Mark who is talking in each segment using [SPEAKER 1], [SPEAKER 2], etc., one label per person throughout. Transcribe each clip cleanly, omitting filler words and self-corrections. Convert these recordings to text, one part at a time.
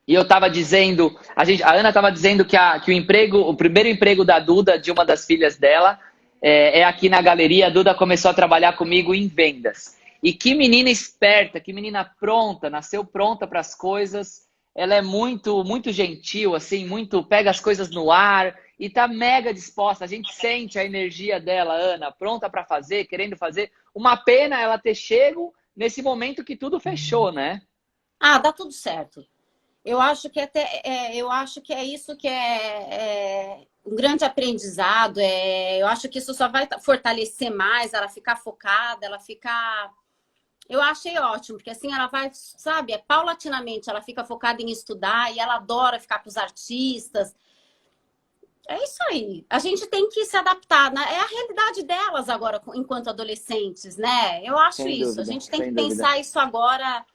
[SPEAKER 1] E eu tava dizendo, a Ana tava dizendo que o primeiro emprego da Duda, de uma das filhas dela, é aqui na galeria. A Duda começou a trabalhar comigo em vendas. E que menina esperta, que menina pronta, nasceu pronta para as coisas. Ela é muito, muito gentil, assim, muito, pega as coisas no ar e tá mega disposta. A gente sente a energia dela, Ana, pronta para fazer, querendo fazer. Uma pena ela ter chego nesse momento que tudo fechou, né?
[SPEAKER 2] Ah, dá tudo certo. Eu acho que eu acho que é isso que é um grande aprendizado. Eu acho que isso só vai fortalecer mais, ela ficar focada, ela ficar. Eu achei ótimo, porque assim ela vai, sabe, paulatinamente, ela fica focada em estudar e ela adora ficar com os artistas. É isso aí. A gente tem que se adaptar, né? É a realidade delas agora, enquanto adolescentes, né? Eu acho
[SPEAKER 1] Sem
[SPEAKER 2] isso. A
[SPEAKER 1] dúvida,
[SPEAKER 2] gente tem que
[SPEAKER 1] sem dúvida.
[SPEAKER 2] pensar isso agora.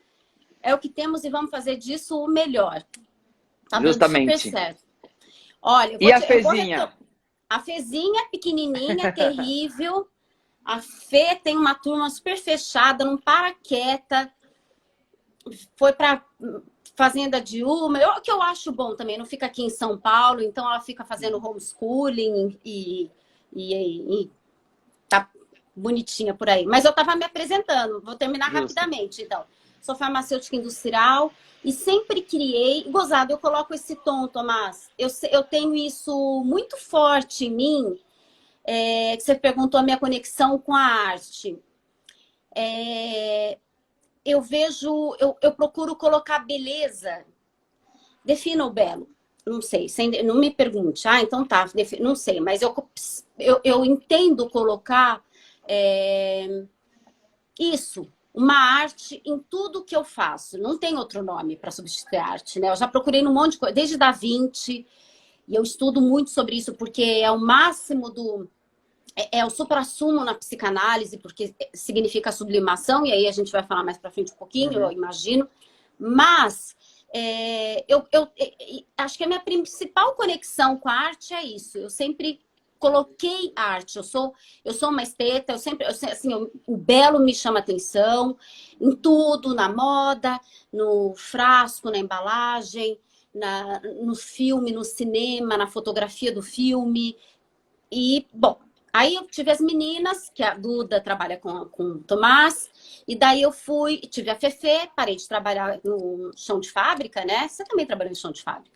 [SPEAKER 2] É o que temos e vamos fazer disso o melhor. Tá dando super
[SPEAKER 1] Justamente.
[SPEAKER 2] certo. Olha,
[SPEAKER 1] E a
[SPEAKER 2] eu vou
[SPEAKER 1] Fezinha?
[SPEAKER 2] A Fezinha, pequenininha, terrível. A Fê tem uma turma super fechada, não para quieta. Foi para fazenda de uma. O que eu acho bom também, não fica aqui em São Paulo, então ela fica fazendo homeschooling e tá bonitinha por aí. Mas eu estava me apresentando, vou terminar
[SPEAKER 1] Justo.
[SPEAKER 2] rapidamente, então. Sou farmacêutica industrial e sempre criei. Gozado, eu coloco esse tom, Tomás. Eu tenho isso muito forte em mim. Que você perguntou a minha conexão com a arte. Eu vejo, eu procuro colocar beleza. Defina o belo. Não sei, não me pergunte. Ah, então tá, não sei, mas eu entendo colocar isso, uma arte em tudo que eu faço. Não tem outro nome para substituir arte, né? Eu já procurei num monte de coisa, desde Da Vinci, e eu estudo muito sobre isso, porque é o máximo do. É o suprassumo na psicanálise, porque significa sublimação, e aí a gente vai falar mais para frente um pouquinho, eu
[SPEAKER 1] Uhum.
[SPEAKER 2] imagino. Mas eu acho que a minha principal conexão com a arte é isso. Eu sempre coloquei arte. Eu sou uma esteta, assim, o belo me chama atenção em tudo, na moda, no frasco, na embalagem, no filme, no cinema, na fotografia do filme. E, bom, aí eu tive as meninas, que a Duda trabalha com o Tomás, e daí eu tive a Fefê, parei de trabalhar no chão de fábrica, né? Você também trabalhou em chão de fábrica,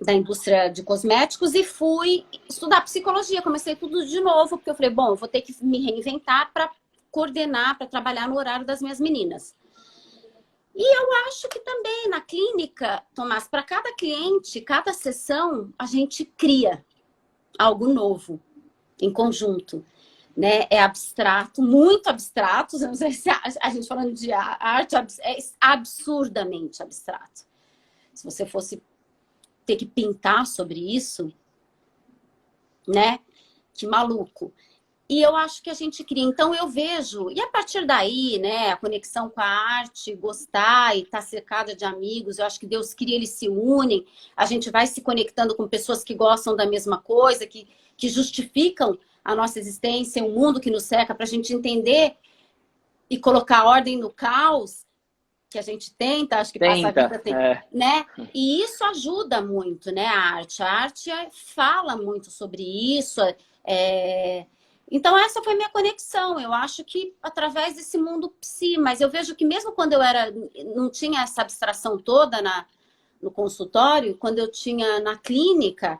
[SPEAKER 2] da indústria de cosméticos, e fui estudar psicologia. Comecei tudo de novo, porque eu falei, bom, eu vou ter que me reinventar para coordenar, para trabalhar no horário das minhas meninas. E eu acho que também na clínica, Tomás, para cada cliente, cada sessão, a gente cria algo novo em conjunto, né? É abstrato, muito abstrato. Não sei se a gente falando de arte é absurdamente abstrato. Se você fosse ter que pintar sobre isso, né? Que maluco. E eu acho que a gente cria. Então eu vejo, e a partir daí, né, a conexão com a arte, gostar e estar cercada de amigos, eu acho que Deus cria, eles se unem, a gente vai se conectando com pessoas que gostam da mesma coisa, que justificam a nossa existência, o mundo que nos cerca, para a gente entender e colocar ordem no caos que a gente tenta, acho que passa a
[SPEAKER 1] Tenta.
[SPEAKER 2] vida,
[SPEAKER 1] É.
[SPEAKER 2] né? E isso ajuda muito, né? A arte fala muito sobre isso. Então essa foi minha conexão. Eu acho que através desse mundo psi, mas eu vejo que mesmo quando não tinha essa abstração toda no consultório, quando eu tinha na clínica,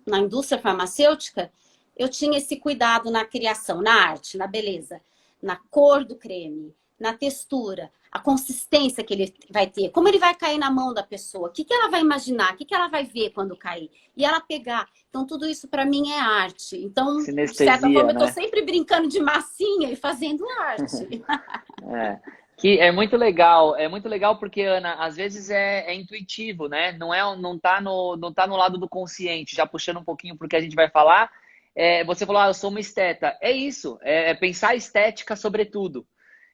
[SPEAKER 2] na indústria farmacêutica, eu tinha esse cuidado na criação, na arte, na beleza, na cor do creme, na textura, a consistência que ele vai ter, como ele vai cair na mão da pessoa, o que ela vai imaginar, o que ela vai ver quando cair, e ela pegar. Então, tudo isso para mim é arte. Então, de certa forma,
[SPEAKER 1] Sinestesia,
[SPEAKER 2] eu estou
[SPEAKER 1] né?
[SPEAKER 2] sempre brincando de massinha e fazendo arte.
[SPEAKER 1] É. Que é muito legal porque, Ana, às vezes é intuitivo, né? Não tá no lado do consciente, já puxando um pouquinho porque a gente vai falar. Você falou, eu sou uma esteta. É isso, é pensar a estética sobretudo.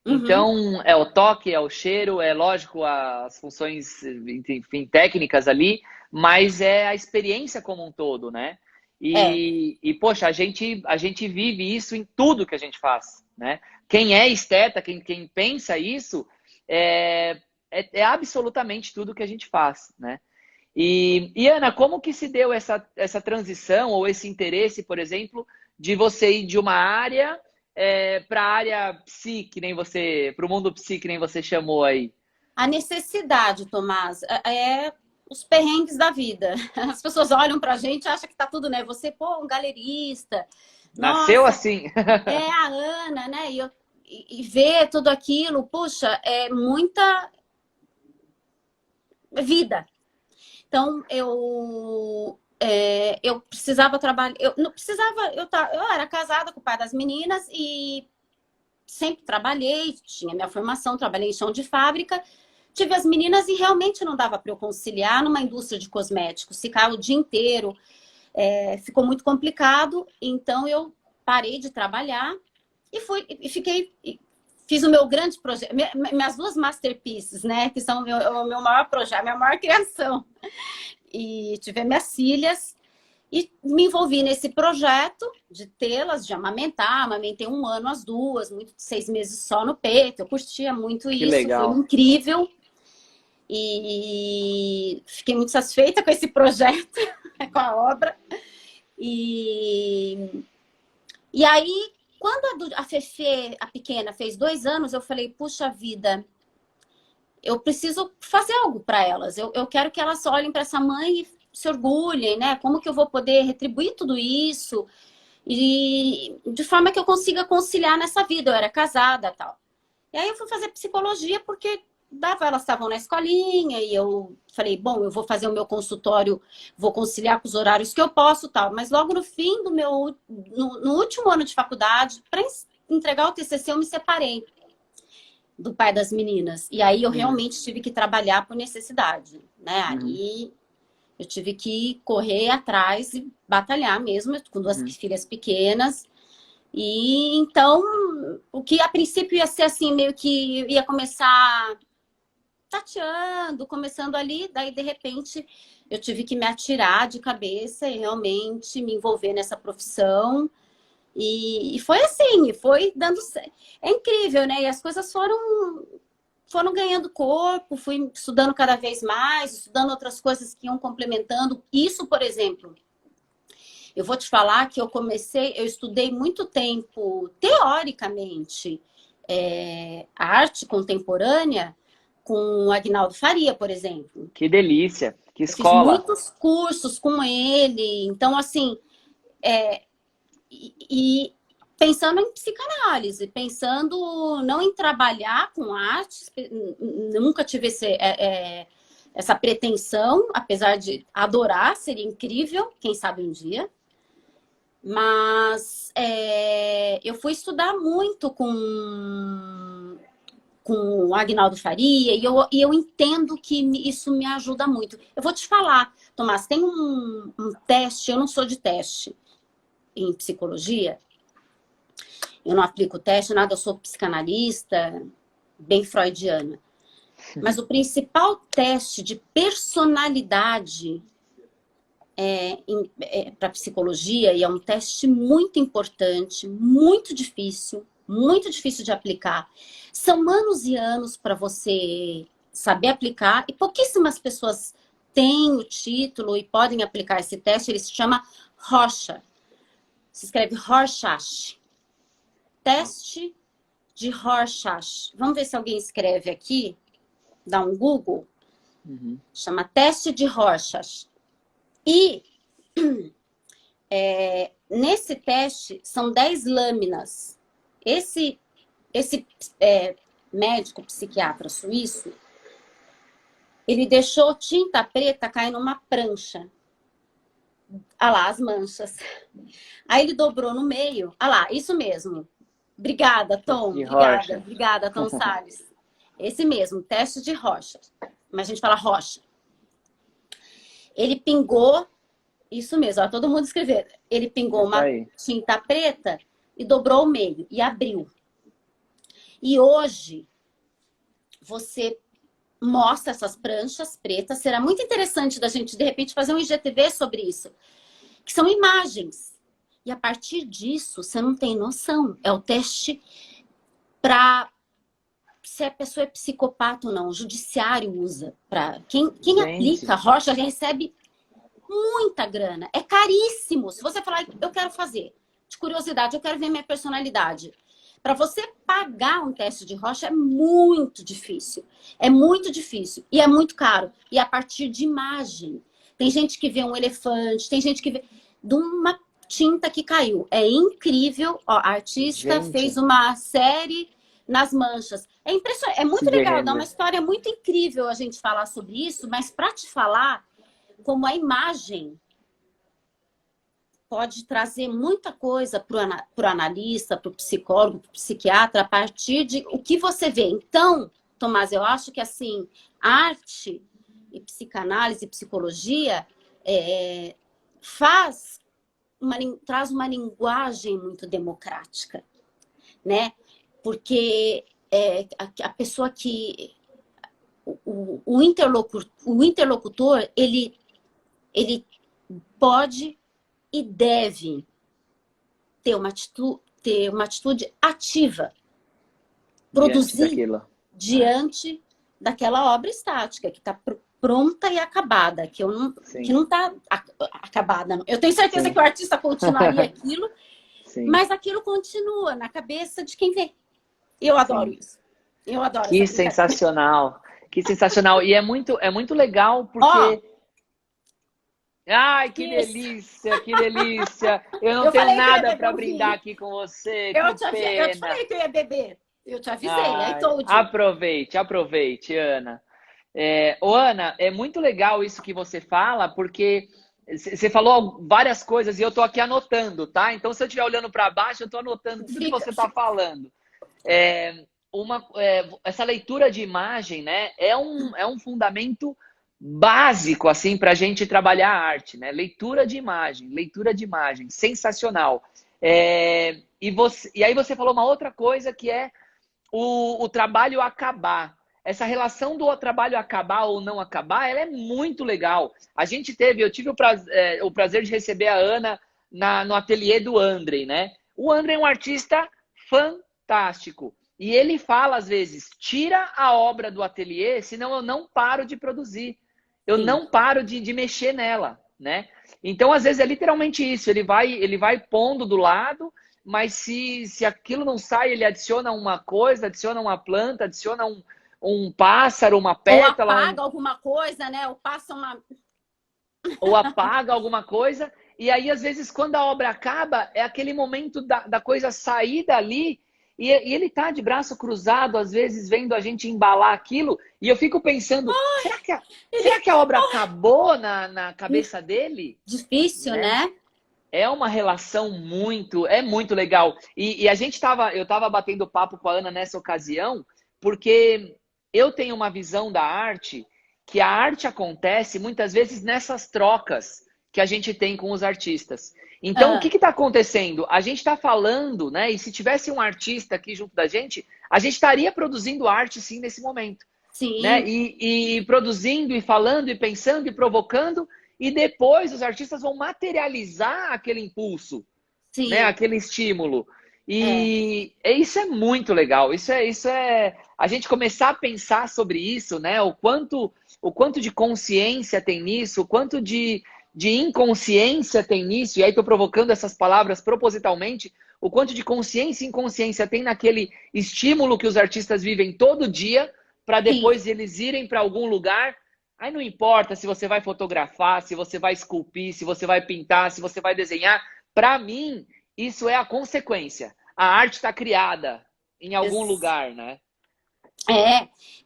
[SPEAKER 2] Uhum.
[SPEAKER 1] Então, é o toque, é o cheiro, é lógico as funções, enfim, técnicas ali, mas é a experiência como um todo, né?
[SPEAKER 2] É,
[SPEAKER 1] Poxa, a gente vive isso em tudo que a gente faz, né? Quem é esteta, quem pensa isso, é, é absolutamente tudo que a gente faz, né? E Ana, como que se deu essa transição ou esse interesse, por exemplo, de você ir de uma área para a área psi, que nem você, para o mundo psi, que nem você chamou aí?
[SPEAKER 2] A necessidade, Tomás, é os perrengues da vida. As pessoas olham pra gente e acham que tá tudo, né? Você, pô, um galerista.
[SPEAKER 1] Nasceu
[SPEAKER 2] Nossa,
[SPEAKER 1] assim.
[SPEAKER 2] é a Ana, né? E ver tudo aquilo, puxa, é muita vida. Então, eu precisava trabalhar. Eu não precisava, eu era casada com o pai das meninas e sempre trabalhei, tinha minha formação, trabalhei em chão de fábrica. Tive as meninas e realmente não dava para eu conciliar numa indústria de cosméticos. Ficar o dia inteiro ficou muito complicado. Então eu parei de trabalhar fiz o meu grande projeto, minhas duas masterpieces, né? Que são o meu maior projeto, a minha maior criação. E tive minhas filhas e me envolvi nesse projeto de tê-las, de amamentar. Amamentei 1 ano as duas, 6 meses só no peito. Eu curtia muito
[SPEAKER 1] Que
[SPEAKER 2] isso, foi
[SPEAKER 1] legal.
[SPEAKER 2] incrível. E fiquei muito satisfeita com esse projeto, com a obra. E aí, quando a Fefe, a pequena, fez 2 anos, eu falei, puxa vida, eu preciso fazer algo para elas. Eu quero que elas olhem para essa mãe e se orgulhem, né? Como que eu vou poder retribuir tudo isso? E de forma que eu consiga conciliar nessa vida. Eu era casada e tal. E aí eu fui fazer psicologia porque elas estavam na escolinha e eu falei, bom, eu vou fazer o meu consultório, vou conciliar com os horários que eu posso tal. Mas logo no fim do no último ano de faculdade, para entregar o TCC, eu me separei do pai das meninas. E aí eu realmente tive que trabalhar por necessidade, né? Aí eu tive que correr atrás e batalhar mesmo, com 2 filhas pequenas. E então, o que a princípio ia ser assim, meio que ia começar tateando, começando ali, daí de repente eu tive que me atirar de cabeça e realmente me envolver nessa profissão. E foi assim, foi dando. É incrível, né? E as coisas foram ganhando corpo, fui estudando cada vez mais, estudando outras coisas que iam complementando. Isso, por exemplo, eu vou te falar que eu estudei muito tempo, teoricamente, a arte contemporânea com o Aguinaldo Faria, por exemplo.
[SPEAKER 1] Que delícia, que
[SPEAKER 2] Eu fiz
[SPEAKER 1] escola.
[SPEAKER 2] muitos cursos com ele. Então, assim, e pensando em psicanálise, pensando não em trabalhar com arte, nunca tive essa pretensão, apesar de adorar, seria incrível, quem sabe um dia. Mas eu fui estudar muito com o Aguinaldo Faria e eu entendo que isso me ajuda muito. Eu vou te falar, Tomás, tem um teste, eu não sou de teste em psicologia, eu não aplico teste, nada, eu sou psicanalista, bem freudiana. Mas o principal teste de personalidade para psicologia, e é um teste muito importante, muito difícil de aplicar. São anos e anos para você saber aplicar, e pouquíssimas pessoas têm o título e podem aplicar esse teste. Ele se chama Rorschach. Se escreve Rorschach. Teste de Rorschach. Vamos ver se alguém escreve aqui. Dá um Google. Chama teste de Rorschach. E nesse teste são 10 lâminas. Esse médico psiquiatra suíço, ele deixou tinta preta cair numa prancha. Ah lá, as manchas. Aí ele dobrou no meio. Ah lá, isso mesmo. Obrigada, Tom. Obrigada, Tom Salles. Esse mesmo, teste de Rorschach. Mas a gente fala rocha. Ele pingou, isso mesmo, ó, todo mundo escrever. Ele pingou uma tinta preta e dobrou o meio e abriu. E hoje você mostra essas pranchas pretas. Será muito interessante da gente, de repente, fazer um IGTV sobre isso. Que são imagens. E a partir disso, você não tem noção. É o teste para se a pessoa é psicopata ou não. O judiciário usa para quem
[SPEAKER 1] Gente.
[SPEAKER 2] aplica rocha recebe muita grana. É caríssimo. Se você falar, eu quero fazer, de curiosidade, eu quero ver minha personalidade. Para você pagar um teste de rocha é muito difícil. É muito difícil. E é muito caro. E a partir de imagem. Tem gente que vê um elefante, tem gente que vê de uma tinta que caiu. É incrível. Ó, a artista fez uma série nas manchas. É impressionante. É muito legal. Dá uma história muito incrível a gente falar sobre isso. Mas para te falar como a imagem pode trazer muita coisa para o analista, para o psicólogo, para o psiquiatra, a partir de o que você vê. Então, Tomás, eu acho que assim, arte e psicanálise e psicologia traz uma linguagem muito democrática, Porque a pessoa que... O interlocutor, ele pode e deve ter uma atitude ativa, produzir diante daquela obra estática que está pronta e acabada, que não está acabada. Eu tenho certeza que o artista continuaria aquilo, mas aquilo continua na cabeça de quem vê. Eu adoro isso. Eu adoro.
[SPEAKER 1] Que sensacional. Que sensacional. E é muito legal porque... Ai, que delícia, que delícia. Eu não tenho nada para brindar aqui com você. Eu te
[SPEAKER 2] falei que eu ia beber. Eu te avisei, I told you.
[SPEAKER 1] Aproveite, Ana. Ana, é muito legal isso que você fala, porque você falou várias coisas e eu tô aqui anotando, tá? Então, se eu estiver olhando para baixo, eu tô anotando tudo que você tá falando. Essa leitura de imagem, né, é um fundamento básico, assim, para a gente trabalhar a arte, né? Leitura de imagem, sensacional. E aí você falou uma outra coisa que é o trabalho acabar. Essa relação do trabalho acabar ou não acabar, ela é muito legal. Eu tive o prazer de receber a Ana no ateliê do Andrei, né? O Andrei é um artista fantástico. E ele fala, às vezes, tira a obra do ateliê, senão eu não paro de produzir. Eu não paro de mexer nela, né? Então, às vezes, é literalmente isso. Ele vai pondo do lado, mas se aquilo não sai, ele adiciona uma coisa, adiciona uma planta, adiciona um pássaro, uma pétala.
[SPEAKER 2] Ou apaga alguma coisa, né?
[SPEAKER 1] Ou apaga alguma coisa. E aí, às vezes, quando a obra acaba, é aquele momento da coisa sair dali. E ele tá de braço cruzado, às vezes, vendo a gente embalar aquilo. E eu fico pensando, será que a obra acabou na cabeça dele?
[SPEAKER 2] Difícil, né?
[SPEAKER 1] É uma relação muito legal. E eu tava batendo papo com a Ana nessa ocasião, porque eu tenho uma visão da arte, que a arte acontece muitas vezes nessas trocas que a gente tem com os artistas. Então, o que está acontecendo? A gente está falando, né? E se tivesse um artista aqui junto da gente, a gente estaria produzindo arte, sim, nesse momento.
[SPEAKER 2] Sim.
[SPEAKER 1] Né? E produzindo, e falando, e pensando, e provocando. E depois os artistas vão materializar aquele impulso,
[SPEAKER 2] sim,
[SPEAKER 1] né? Aquele estímulo. E isso é muito legal. Isso é a gente começar a pensar sobre isso, né? O quanto de consciência tem nisso, o quanto de inconsciência tem nisso, e aí estou provocando essas palavras propositalmente, o quanto de consciência e inconsciência tem naquele estímulo que os artistas vivem todo dia, para depois eles irem para algum lugar. Aí não importa se você vai fotografar, se você vai esculpir, se você vai pintar, se você vai desenhar. Para mim, isso é a consequência. A arte está criada em algum lugar, né?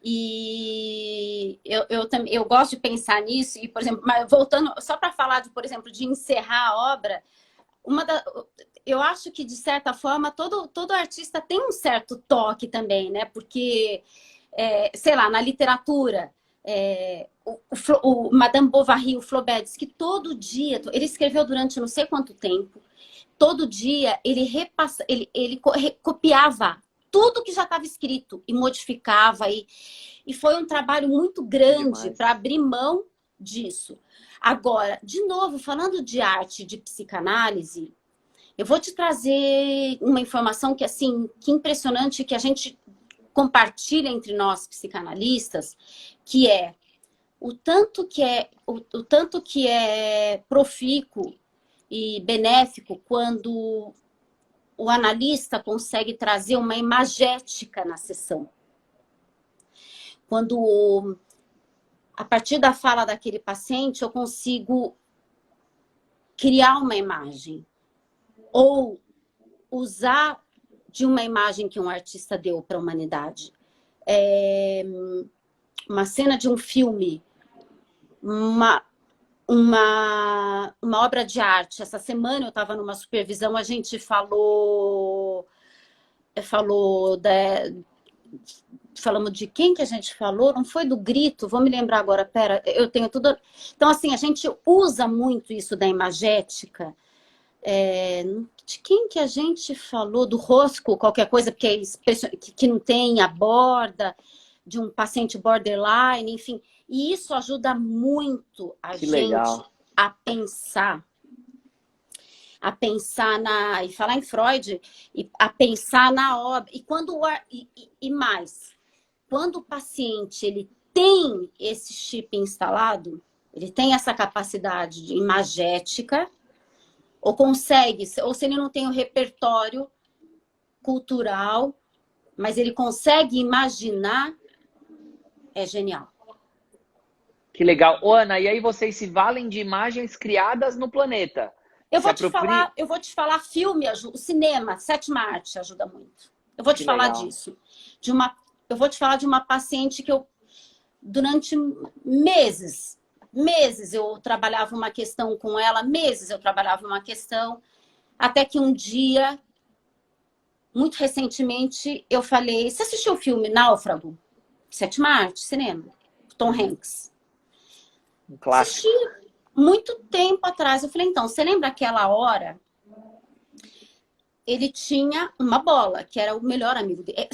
[SPEAKER 2] E eu gosto de pensar nisso, e, por exemplo, mas voltando, só para falar, por exemplo, de encerrar a obra, eu acho que, de certa forma, todo artista tem um certo toque também, né? Porque, sei lá, na literatura, o Madame Bovary, o Flaubert, diz que todo dia, ele escreveu durante não sei quanto tempo, todo dia ele copiava tudo que já estava escrito e modificava. E foi um trabalho muito grande para abrir mão disso. Agora, de novo, falando de arte, de psicanálise, eu vou te trazer uma informação que, assim, que impressionante, que a gente compartilha entre nós psicanalistas, que é o tanto que é profícuo e benéfico quando o analista consegue trazer uma imagética na sessão. Quando, a partir da fala daquele paciente, eu consigo criar uma imagem ou usar de uma imagem que um artista deu para a humanidade. Uma cena de um filme, uma obra de arte. Essa semana eu estava numa supervisão, a gente falamos de quem que a gente falou? Não foi do grito? Vou me lembrar agora, pera, eu tenho tudo... Então, assim, a gente usa muito isso da imagética. De quem que a gente falou? Do Roscoe, qualquer coisa, porque que não tem a borda, de um paciente borderline, enfim. E isso ajuda muito a gente a pensar e falar em Freud, e a pensar na obra. E mais, quando o paciente ele tem esse chip instalado, ele tem essa capacidade de imagética, ou se ele não tem o repertório cultural, mas ele consegue imaginar, é genial.
[SPEAKER 1] Que legal. Ô, Ana, e aí vocês se valem de imagens criadas no planeta?
[SPEAKER 2] Eu vou te falar filme, o cinema, sétima arte ajuda muito. Eu vou te falar disso. Eu vou te falar de uma paciente que durante meses eu trabalhava uma questão com ela, até que um dia, muito recentemente, eu falei, você assistiu o filme Náufrago? Sétima arte, cinema, Tom Hanks.
[SPEAKER 1] Um clássico.
[SPEAKER 2] Assisti muito tempo atrás. Eu falei, então, você lembra aquela hora? Ele tinha uma bola, que era o melhor amigo dele.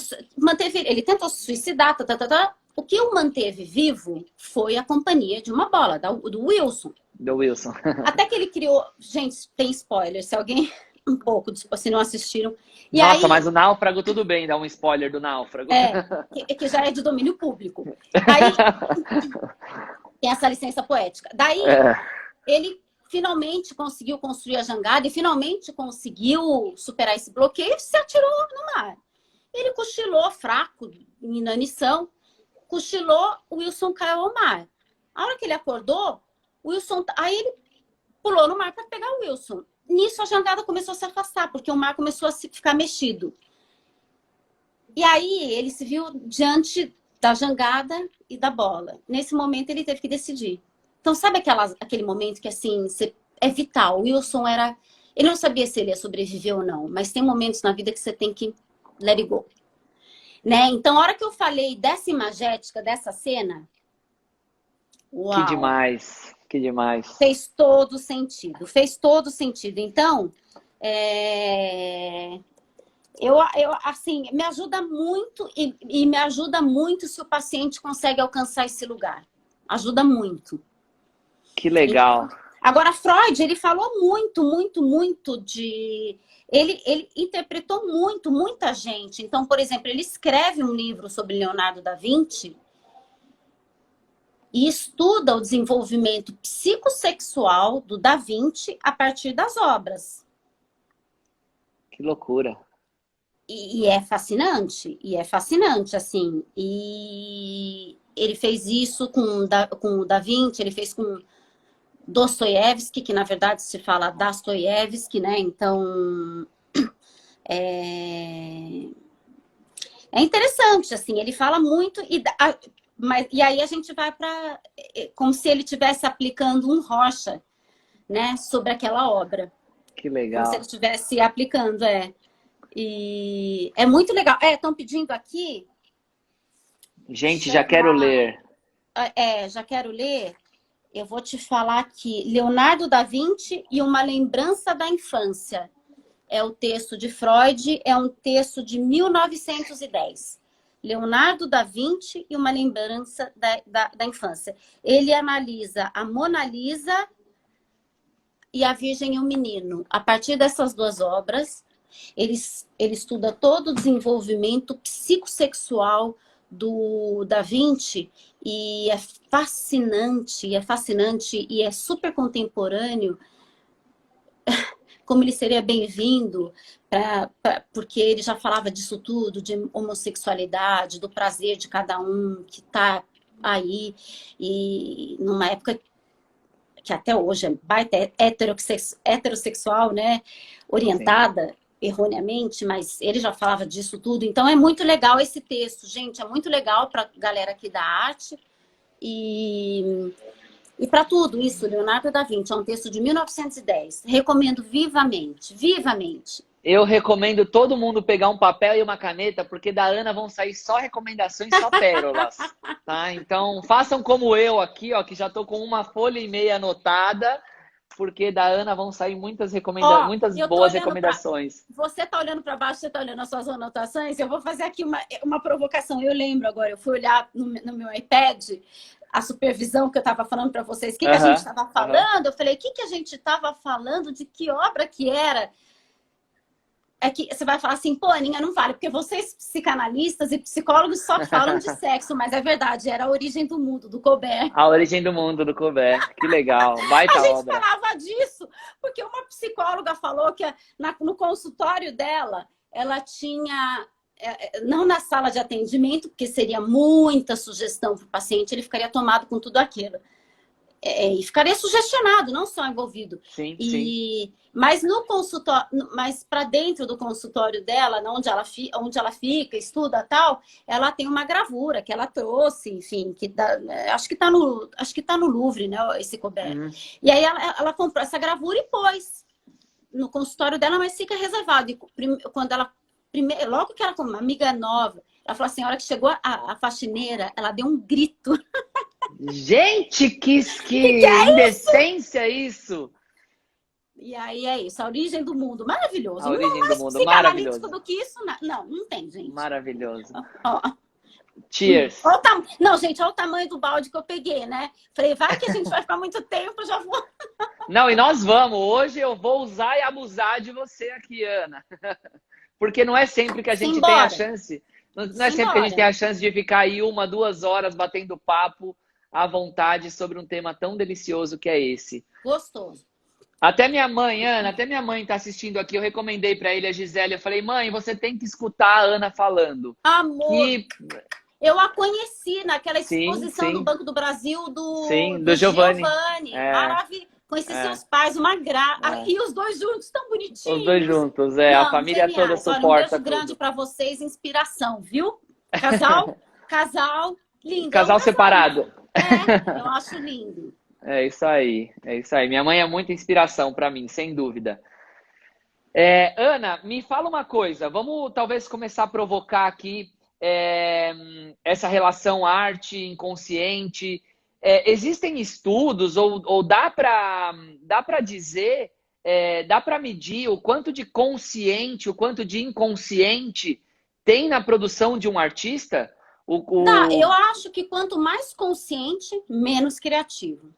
[SPEAKER 2] Ele tentou se suicidar, O que o manteve vivo foi a companhia de uma bola, do Wilson.
[SPEAKER 1] Do Wilson.
[SPEAKER 2] Até que ele criou... Gente, tem spoiler, se alguém... Um pouco, se não assistiram.
[SPEAKER 1] Nossa, mas o Náufrago, tudo bem, dá um spoiler do Náufrago.
[SPEAKER 2] Que já é de domínio público. Daí, tem essa licença poética. Daí, ele finalmente conseguiu construir a jangada e finalmente conseguiu superar esse bloqueio e se atirou no mar. Ele cochilou, fraco, em inanição, cochilou, o Wilson caiu ao mar. A hora que ele acordou, aí ele pulou no mar para pegar o Wilson. Nisso a jangada começou a se afastar, porque o mar começou a ficar mexido. E aí ele se viu diante da jangada e da bola. Nesse momento ele teve que decidir. Então sabe aquele momento que assim é vital? O Wilson ele não sabia se ele ia sobreviver ou não, mas tem momentos na vida que você tem que let it go. Né? Então a hora que eu falei dessa imagética, dessa cena, uau! Que
[SPEAKER 1] demais! Que demais.
[SPEAKER 2] Fez todo sentido. Então, assim, me ajuda muito e me ajuda muito se o paciente consegue alcançar esse lugar. Ajuda muito.
[SPEAKER 1] Que legal.
[SPEAKER 2] Agora, Freud, ele falou muito de... Ele interpretou muita gente. Então, por exemplo, ele escreve um livro sobre Leonardo da Vinci e estuda o desenvolvimento psicossexual do Da Vinci a partir das obras.
[SPEAKER 1] Que loucura.
[SPEAKER 2] E é fascinante, assim. E ele fez isso com o Da Vinci, ele fez com Dostoiévski, que na verdade se fala Dostoiévski, né? Então, é interessante, assim, ele fala muito e aí a gente vai para... Como se ele estivesse aplicando um Rocha, né? Sobre aquela obra.
[SPEAKER 1] Que legal.
[SPEAKER 2] Como se ele estivesse aplicando, E é muito legal. Estão pedindo aqui...
[SPEAKER 1] Gente, já quero ler.
[SPEAKER 2] Já quero ler. Eu vou te falar aqui. Leonardo da Vinci e uma lembrança da infância. É o texto de Freud, é um texto de 1910. Leonardo da Vinci e uma lembrança da infância. Ele analisa a Mona Lisa e a Virgem e o Menino. A partir dessas duas obras, Ele estuda todo o desenvolvimento psicossexual do Da Vinci e é fascinante e é super contemporâneo como ele seria bem-vindo, porque ele já falava disso tudo, de homossexualidade, do prazer de cada um que está aí, e numa época que até hoje é baita heterossexual, né? Orientada
[SPEAKER 1] Sim.
[SPEAKER 2] erroneamente, mas ele já falava disso tudo. Então é muito legal esse texto, gente, é muito legal para a galera aqui da arte. E para tudo isso, Leonardo da Vinci, é um texto de 1910. Recomendo vivamente, vivamente.
[SPEAKER 1] Eu recomendo todo mundo pegar um papel e uma caneta, porque da Ana vão sair só recomendações, só pérolas, tá? Então, façam como eu aqui, ó, que já tô com uma folha e meia anotada, porque da Ana vão sair muitas
[SPEAKER 2] Ó,
[SPEAKER 1] muitas
[SPEAKER 2] eu tô
[SPEAKER 1] boas
[SPEAKER 2] olhando para
[SPEAKER 1] recomendações.
[SPEAKER 2] você, tá olhando para baixo, você tá olhando as suas anotações. Eu vou fazer aqui uma provocação. Eu lembro agora, eu fui olhar no meu iPad a supervisão que eu estava falando para vocês, o que a gente
[SPEAKER 1] Aham,
[SPEAKER 2] estava
[SPEAKER 1] aham.
[SPEAKER 2] falando. Eu falei, o que a gente estava falando, de que obra que era? É que você vai falar assim, pô, Aninha, não vale, porque vocês, psicanalistas e psicólogos, só falam de sexo, mas é verdade, era A Origem do Mundo, do Colbert.
[SPEAKER 1] A Origem do Mundo, do Colbert. Que legal.
[SPEAKER 2] A
[SPEAKER 1] Baita
[SPEAKER 2] gente
[SPEAKER 1] obra.
[SPEAKER 2] falava disso, porque uma psicóloga falou que no consultório dela, ela tinha, não na sala de atendimento, porque seria muita sugestão para o paciente, ele ficaria tomado com tudo aquilo. E ficaria sugestionado, não só envolvido.
[SPEAKER 1] Sim, sim.
[SPEAKER 2] Mas no consultório, mas para dentro do consultório dela, onde ela fica, estuda tal, ela tem uma gravura que ela trouxe, enfim, acho que tá no Louvre, né, esse Colbert.
[SPEAKER 1] Uhum.
[SPEAKER 2] E aí ela comprou essa gravura e pôs no consultório dela, mas fica reservado. E quando ela logo que ela com uma amiga nova, ela falou assim, a hora que chegou a faxineira, ela deu um grito.
[SPEAKER 1] Gente,
[SPEAKER 2] Que
[SPEAKER 1] que
[SPEAKER 2] é isso?
[SPEAKER 1] indecência isso!
[SPEAKER 2] E aí é isso, A Origem do Mundo, maravilhoso.
[SPEAKER 1] A
[SPEAKER 2] Não
[SPEAKER 1] Origem do
[SPEAKER 2] mais
[SPEAKER 1] Mundo,
[SPEAKER 2] psicanalítico
[SPEAKER 1] maravilhoso.
[SPEAKER 2] do que isso, não tem, gente.
[SPEAKER 1] Maravilhoso.
[SPEAKER 2] Ó,
[SPEAKER 1] Cheers.
[SPEAKER 2] Não, gente, olha o tamanho do balde que eu peguei, né? Falei, vai que a gente vai ficar muito tempo, eu já vou.
[SPEAKER 1] Não, e nós vamos. Hoje eu vou usar e abusar de você aqui, Ana. Porque não é sempre que a gente tem a
[SPEAKER 2] Simbora,
[SPEAKER 1] chance, não é sempre que a gente tem
[SPEAKER 2] simbora.
[SPEAKER 1] a chance de ficar aí 1, 2 horas batendo papo à vontade sobre um tema tão delicioso que é esse.
[SPEAKER 2] Gostoso.
[SPEAKER 1] Até minha mãe, Ana, até minha mãe tá assistindo aqui, eu recomendei para ele a Gisele, eu falei, mãe, você tem que escutar a Ana falando.
[SPEAKER 2] Amor,
[SPEAKER 1] Que
[SPEAKER 2] eu a conheci naquela
[SPEAKER 1] sim,
[SPEAKER 2] exposição do
[SPEAKER 1] sim,
[SPEAKER 2] Banco do Brasil
[SPEAKER 1] sim, do
[SPEAKER 2] do
[SPEAKER 1] Giovanni.
[SPEAKER 2] Giovanni.
[SPEAKER 1] É,
[SPEAKER 2] Maravilhoso. Conheci
[SPEAKER 1] é,
[SPEAKER 2] seus pais, uma graça.
[SPEAKER 1] é.
[SPEAKER 2] E os dois juntos, tão
[SPEAKER 1] Os dois
[SPEAKER 2] bonitinhos.
[SPEAKER 1] juntos, a
[SPEAKER 2] Não,
[SPEAKER 1] família toda
[SPEAKER 2] geniais. Olha, um
[SPEAKER 1] suporta
[SPEAKER 2] beijo grande
[SPEAKER 1] tudo.
[SPEAKER 2] para vocês, inspiração, viu? Casal, lindo. É um
[SPEAKER 1] Casal
[SPEAKER 2] casal,
[SPEAKER 1] separado.
[SPEAKER 2] eu acho lindo.
[SPEAKER 1] É isso aí, é isso aí. Minha mãe é muita inspiração para mim, sem dúvida. Ana, me fala uma coisa. Vamos talvez começar a provocar aqui essa relação arte inconsciente. Existem estudos ou dá para dizer, dá para medir o quanto de consciente, o quanto de inconsciente tem na produção de um artista?
[SPEAKER 2] Dá, eu acho que quanto mais consciente, menos criativo.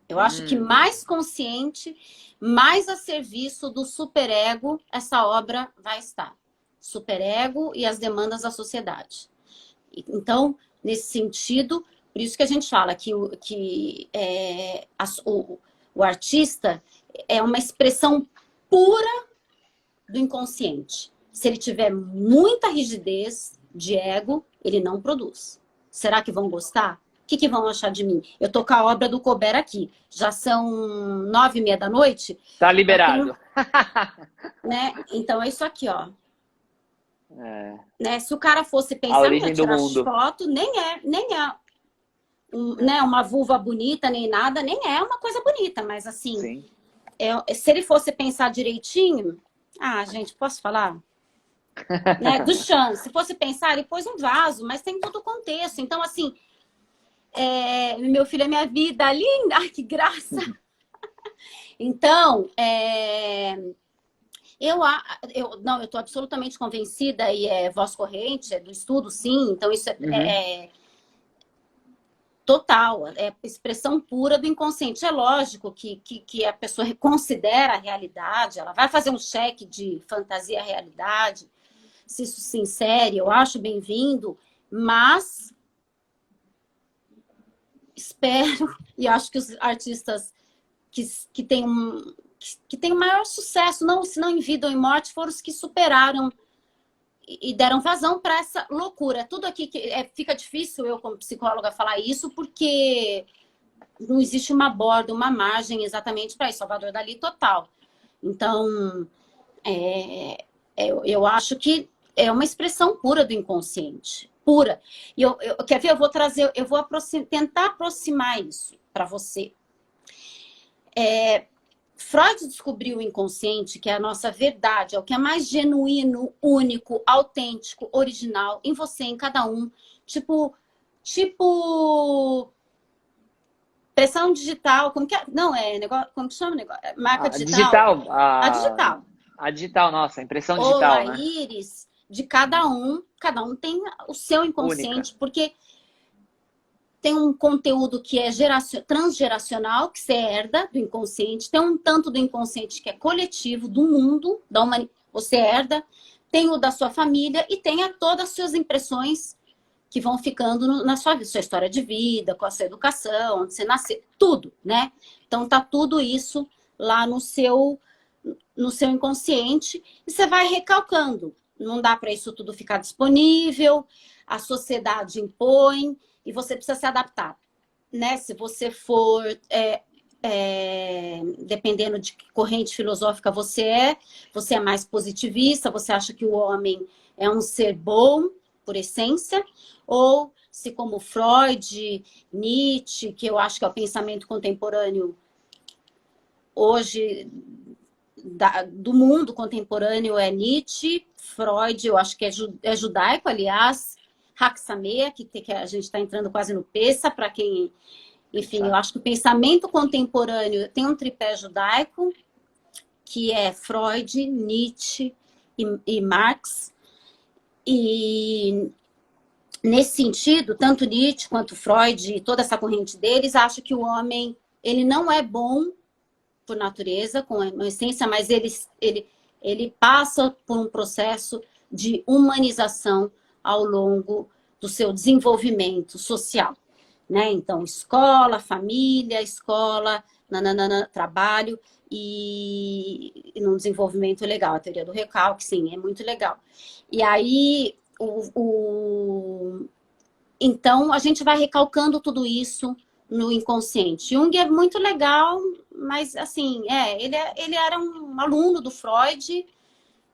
[SPEAKER 2] Eu acho que mais consciente, mais a serviço do superego, essa obra vai estar. Superego e as demandas da sociedade. Então, nesse sentido, por isso que a gente fala que o artista é uma expressão pura do inconsciente. Se ele tiver muita rigidez de ego, ele não produz. Será que vão gostar? O que vão achar de mim? Eu tô com a obra do Colbert aqui. Já são 9h30 da noite.
[SPEAKER 1] Tá liberado.
[SPEAKER 2] Né? Então é isso aqui, ó.
[SPEAKER 1] É.
[SPEAKER 2] Né? Se o cara fosse
[SPEAKER 1] A
[SPEAKER 2] pensar, não ia
[SPEAKER 1] Origem do
[SPEAKER 2] tirar
[SPEAKER 1] Mundo.
[SPEAKER 2] foto, nem é né, uma vulva bonita, nem nada, nem é uma coisa bonita, mas assim,
[SPEAKER 1] Sim.
[SPEAKER 2] Se ele fosse pensar direitinho, gente, posso falar? Né? Duchamp, se fosse pensar, ele pôs um vaso, mas tem todo o contexto. Então, assim, meu filho é minha vida, linda, ai, que graça! Então, eu estou absolutamente convencida, e é voz corrente, é do estudo, sim, então isso Total, é expressão pura do inconsciente. É lógico que a pessoa reconsidera a realidade, ela vai fazer um cheque de fantasia realidade, se isso se insere, eu acho bem-vindo, mas espero, e acho que os artistas que têm que têm o maior sucesso, não, se não em vida ou em morte, foram os que superaram e deram vazão para essa loucura. Tudo aqui fica difícil eu, como psicóloga, falar isso, porque não existe uma borda, uma margem exatamente para isso. Salvador Dalí total. Então, eu acho que é uma expressão pura do inconsciente. Pura. E quer ver? Eu vou tentar aproximar isso para você. Freud descobriu o inconsciente, que é a nossa verdade, é o que é mais genuíno, único, autêntico, original, em você, em cada um. Tipo pressão digital, como que é? Não, negócio, como que chama o negócio? Marca digital. A digital.
[SPEAKER 1] A digital, nossa, impressão
[SPEAKER 2] Ou
[SPEAKER 1] digital,
[SPEAKER 2] a
[SPEAKER 1] né?
[SPEAKER 2] íris de cada um tem o seu inconsciente,
[SPEAKER 1] Única.
[SPEAKER 2] porque tem um conteúdo que é transgeracional, que você herda do inconsciente. Tem um tanto do inconsciente que é coletivo, do mundo, da humanidade, você herda. Tem o da sua família e tem todas as suas impressões que vão ficando na sua história de vida, com a sua educação, onde você nasceu, tudo, né? Então tá tudo isso lá no seu inconsciente e você vai recalcando. Não dá para isso tudo ficar disponível, a sociedade impõe, e você precisa se adaptar, né? Se você for, dependendo de que corrente filosófica você é mais positivista, você acha que o homem é um ser bom, por essência, ou se como Freud, Nietzsche, que eu acho que é o pensamento contemporâneo hoje, do mundo contemporâneo é Nietzsche, Freud, eu acho que é judaico, aliás, Haxamea, que a gente está entrando quase no Pessa, para quem... Enfim, eu acho que o pensamento contemporâneo tem um tripé judaico, que é Freud, Nietzsche e Marx. E nesse sentido, tanto Nietzsche quanto Freud e toda essa corrente deles, acham que o homem ele não é bom por natureza, com a essência, mas ele passa por um processo de humanização ao longo do seu desenvolvimento social, né? Então, escola, família, trabalho e num desenvolvimento legal. A teoria do recalque, sim, é muito legal. E aí, então, a gente vai recalcando tudo isso no inconsciente. Jung é muito legal, mas, assim, ele era um aluno do Freud,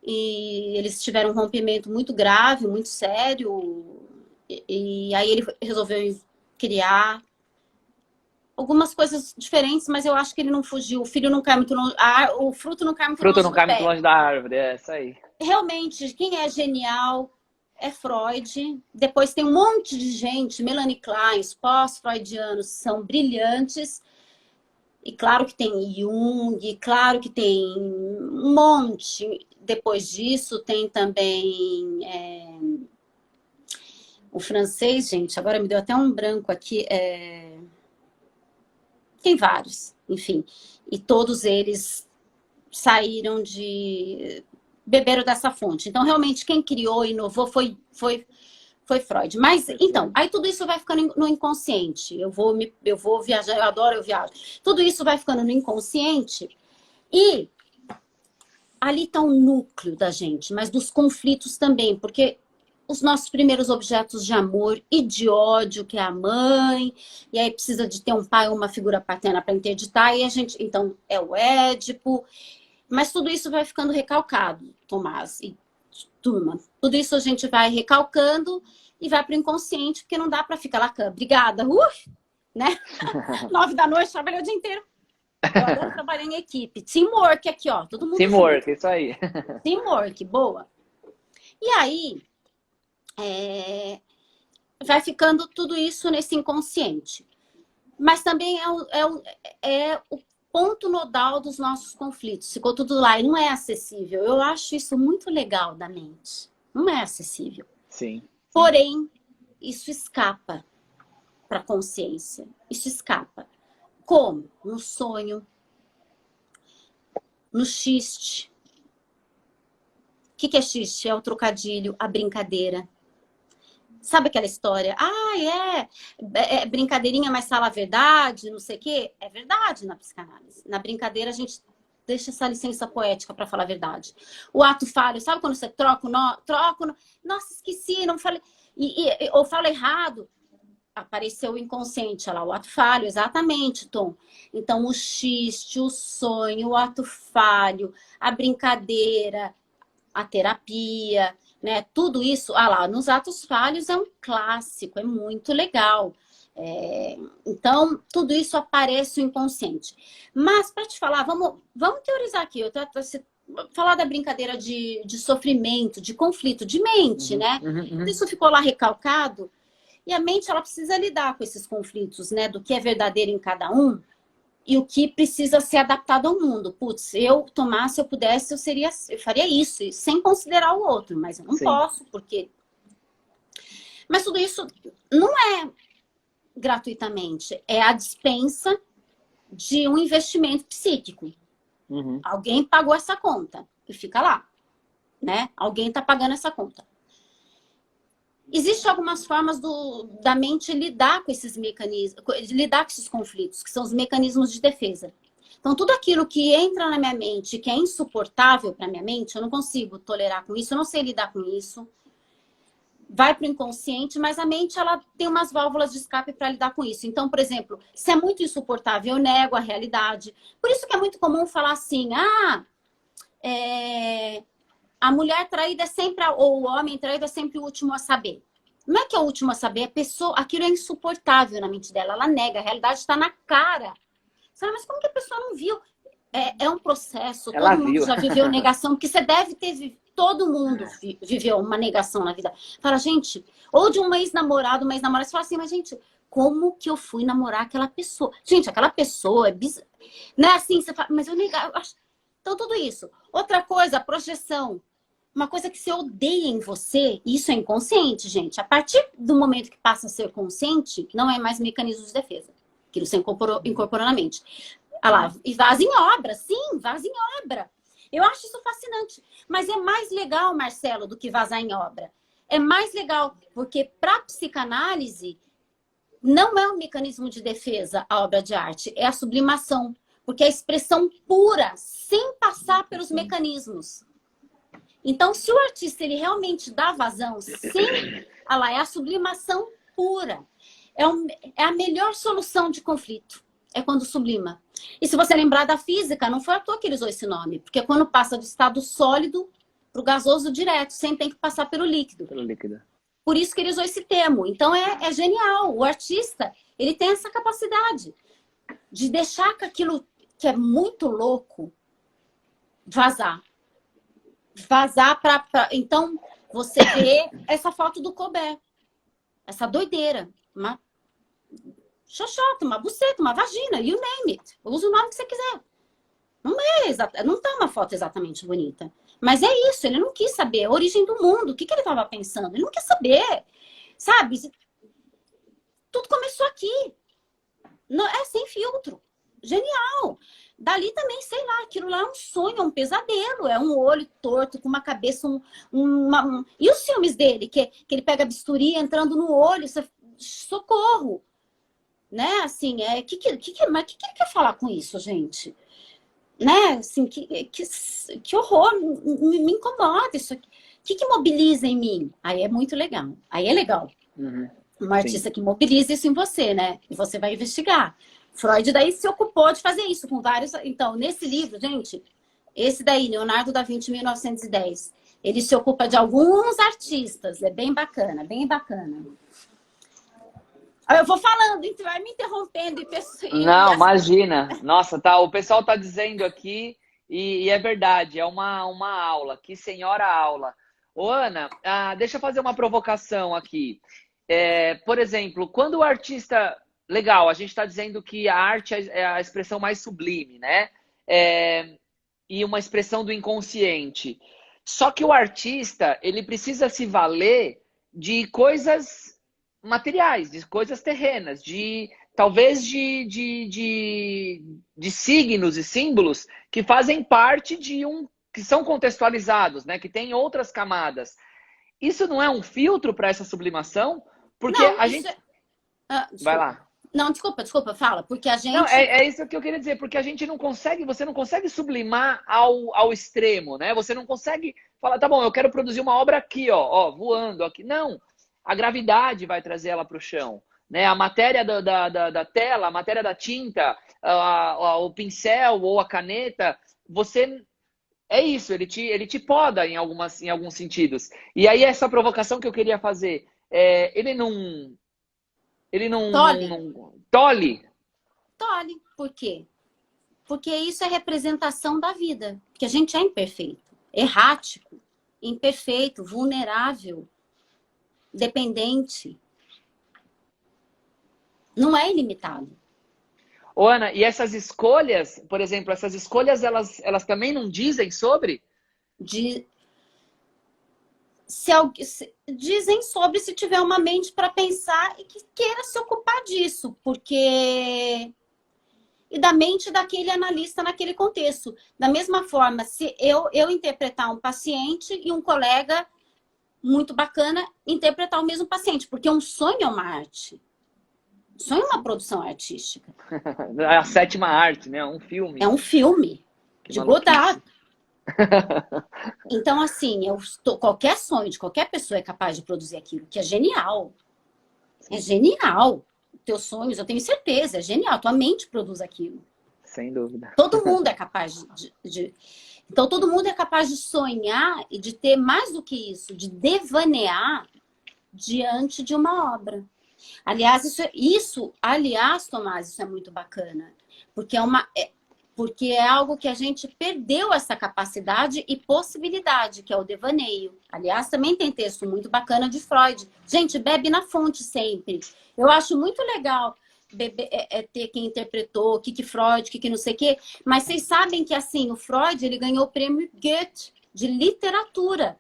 [SPEAKER 2] e eles tiveram um rompimento muito grave, muito sério, e aí ele resolveu criar algumas coisas diferentes, mas eu acho que ele não fugiu. O filho não cai muito longe, o fruto não cai muito longe do pé.
[SPEAKER 1] Fruto não cai muito longe da árvore, é isso aí.
[SPEAKER 2] Realmente, quem é genial é Freud. Depois tem um monte de gente, Melanie Klein, os pós-freudianos são brilhantes. E claro que tem Jung, claro que tem um monte. Depois disso, tem também o francês, gente, agora me deu até um branco aqui. Tem vários, enfim. E todos eles saíram beberam dessa fonte. Então, realmente, quem criou e inovou foi Freud. Mas, então, aí tudo isso vai ficando no inconsciente. Eu vou viajar, eu adoro, eu viajo. Tudo isso vai ficando no inconsciente e ali está o núcleo da gente, mas dos conflitos também, porque os nossos primeiros objetos de amor e de ódio, que é a mãe, e aí precisa de ter um pai ou uma figura paterna para interditar, e a gente, então, é o Édipo, mas tudo isso vai ficando recalcado, Tomás e turma. Tudo isso a gente vai recalcando e vai para o inconsciente, porque não dá para ficar lá, obrigada, né? 9 da noite, trabalhei o dia inteiro. Eu adoro trabalhar em equipe. Teamwork aqui, ó. Todo mundo
[SPEAKER 1] Teamwork,
[SPEAKER 2] junto.
[SPEAKER 1] isso aí.
[SPEAKER 2] Teamwork, boa. E aí, vai ficando tudo isso nesse inconsciente. Mas também é o ponto nodal dos nossos conflitos. Ficou tudo lá e não é acessível. Eu acho isso muito legal da mente. Não é acessível.
[SPEAKER 1] Sim.
[SPEAKER 2] Porém, isso escapa. para a consciência. Isso escapa. Como? No sonho, no xiste. O que é xiste? É o trocadilho, a brincadeira. Sabe aquela história? É brincadeirinha, mas fala a verdade, não sei o quê. É verdade na psicanálise. Na brincadeira, a gente deixa essa licença poética para falar a verdade. O ato falho, sabe quando você troca o nó? Nossa, esqueci, não falei. Ou fala errado. Apareceu o inconsciente, olha lá, o ato falho, exatamente, Tom. Então, o xiste, o sonho, o ato falho, a brincadeira, a terapia, né? Tudo isso, lá, nos atos falhos é um clássico, é muito legal. Então, tudo isso aparece no inconsciente. Mas, para te falar, vamos teorizar aqui. Falar da brincadeira de sofrimento, de conflito, de mente, né? Isso ficou lá recalcado. E a mente, ela precisa lidar com esses conflitos, né? Do que é verdadeiro em cada um e o que precisa ser adaptado ao mundo. Putz, se eu pudesse, eu faria isso, sem considerar o outro. Mas eu não posso, porque... Mas tudo isso não é gratuitamente. É a dispensa de um investimento psíquico. Alguém pagou essa conta e fica lá, né? Alguém está pagando essa conta. Existem algumas formas da mente lidar com esses mecanismos, lidar com esses conflitos, que são os mecanismos de defesa. Então, tudo aquilo que entra na minha mente, que é insuportável para minha mente, eu não consigo tolerar com isso, eu não sei lidar com isso. Vai para o inconsciente, mas a mente, ela tem umas válvulas de escape para lidar com isso. Então, por exemplo, se é muito insuportável, eu nego a realidade. Por isso que é muito comum falar assim, a mulher traída é sempre, ou o homem traído é sempre o último a saber. Não é que é o último a saber, aquilo é insuportável na mente dela, ela nega, a realidade está na cara. Você fala, mas como que a pessoa não viu? É um processo, todo mundo já viveu negação, porque você deve ter todo mundo viveu uma negação na vida. Fala, gente, ou de um ex-namorado, uma ex-namorada, você fala assim, mas gente, como que eu fui namorar aquela pessoa? Gente, aquela pessoa é bizarra. Não é assim, você fala, mas eu negava. Então, tudo isso. Outra coisa, a projeção. Uma coisa que você odeia em você, isso é inconsciente, gente. A partir do momento que passa a ser consciente, não é mais mecanismo de defesa. Aquilo você incorporou na mente. Olha lá, e vaza em obra. Sim, vaza em obra. Eu acho isso fascinante. Mas é mais legal, Marcelo, do que vazar em obra. É mais legal, porque para psicanálise, não é um mecanismo de defesa a obra de arte, é a sublimação. Porque é a expressão pura, sem passar pelos mecanismos. Então, se o artista ele realmente dá vazão, é a sublimação pura. É a melhor solução de conflito. É quando sublima. E se você lembrar da física, não foi à toa que ele usou esse nome. Porque quando passa do estado sólido para o gasoso direto, sem ter que passar pelo líquido. Por isso que ele usou esse termo. Então, é genial. O artista, ele tem essa capacidade de deixar que aquilo que é muito louco vazar. Então, você vê essa foto do Colbert. Essa doideira. Uma xoxota, uma buceta, uma vagina, you name it. Usa o nome que você quiser. Não tá uma foto exatamente bonita. Mas é isso, ele não quis saber a origem do mundo. O que ele estava pensando? Ele não quer saber. Sabe? Tudo começou aqui. Sem filtro. Genial. Dali também, sei lá, aquilo lá é um sonho, é um pesadelo. É um olho torto, com uma cabeça, E os filmes dele, que ele pega a bisturi entrando no olho, socorro. Né? Assim, mas o que ele quer falar com isso, gente? Né? Assim, que horror, me incomoda isso aqui. O que mobiliza em mim? Aí é muito legal. Aí é legal. Um artista que mobiliza isso em você, né? E você vai investigar. Freud daí se ocupou de fazer isso com vários... Então, nesse livro, gente, esse daí, Leonardo da Vinci, 1910, ele se ocupa de alguns artistas. É bem bacana, bem bacana. Eu vou falando, então vai me interrompendo.
[SPEAKER 1] Não, imagina. Nossa, tá, o pessoal tá dizendo aqui, e é verdade, é uma aula. Que senhora aula. Ô, Ana, deixa eu fazer uma provocação aqui. Por exemplo, quando o artista... Legal, a gente está dizendo que a arte é a expressão mais sublime, né? E uma expressão do inconsciente. Só que o artista, ele precisa se valer de coisas materiais, de coisas terrenas, talvez de signos e símbolos que fazem parte que são contextualizados, né? Que tem outras camadas. Isso não é um filtro para essa sublimação? Porque
[SPEAKER 2] Não,
[SPEAKER 1] a
[SPEAKER 2] isso
[SPEAKER 1] gente... Vai
[SPEAKER 2] desculpa.
[SPEAKER 1] lá.
[SPEAKER 2] Não, desculpa, fala. Porque a
[SPEAKER 1] Não,
[SPEAKER 2] gente...
[SPEAKER 1] é isso que eu queria dizer, porque a gente não consegue, você não consegue sublimar ao extremo, né? Você não consegue falar, tá bom, eu quero produzir uma obra aqui, ó, voando aqui. Não, a gravidade vai trazer ela para o chão, né? A matéria da tela, a matéria da tinta, o pincel ou a caneta, você... É isso, ele te poda em alguns sentidos. E aí essa provocação que eu queria fazer, ele não tolhe.
[SPEAKER 2] Tolhe. Por quê? Porque isso é representação da vida. Porque a gente é imperfeito, errático, imperfeito, vulnerável, dependente. Não é ilimitado.
[SPEAKER 1] Ô, Ana, e essas escolhas, por exemplo, essas escolhas, elas também não dizem sobre?
[SPEAKER 2] Dizem sobre se tiver uma mente para pensar e que queira se ocupar disso, porque... E da mente daquele analista naquele contexto. Da mesma forma, se eu interpretar um paciente e um colega muito bacana interpretar o mesmo paciente, porque um sonho é uma arte. Um sonho é uma produção artística.
[SPEAKER 1] A sétima arte, né? Um filme.
[SPEAKER 2] É um filme de Godard. Então, assim, qualquer sonho de qualquer pessoa é capaz de produzir aquilo, que é genial. É genial. Teus sonhos, eu tenho certeza, é genial. Tua mente produz aquilo.
[SPEAKER 1] Sem dúvida.
[SPEAKER 2] Todo mundo é capaz Então, todo mundo é capaz de sonhar e de ter mais do que isso, de devanear diante de uma obra. Aliás, aliás, Tomás, isso é muito bacana. Porque é algo que a gente perdeu essa capacidade e possibilidade, que é o devaneio. Aliás, também tem texto muito bacana de Freud. Gente, bebe na fonte sempre. Eu acho muito legal ter quem interpretou, o que Freud, o que não sei o quê. Mas vocês sabem que, assim, o Freud, ele ganhou o prêmio Goethe de literatura.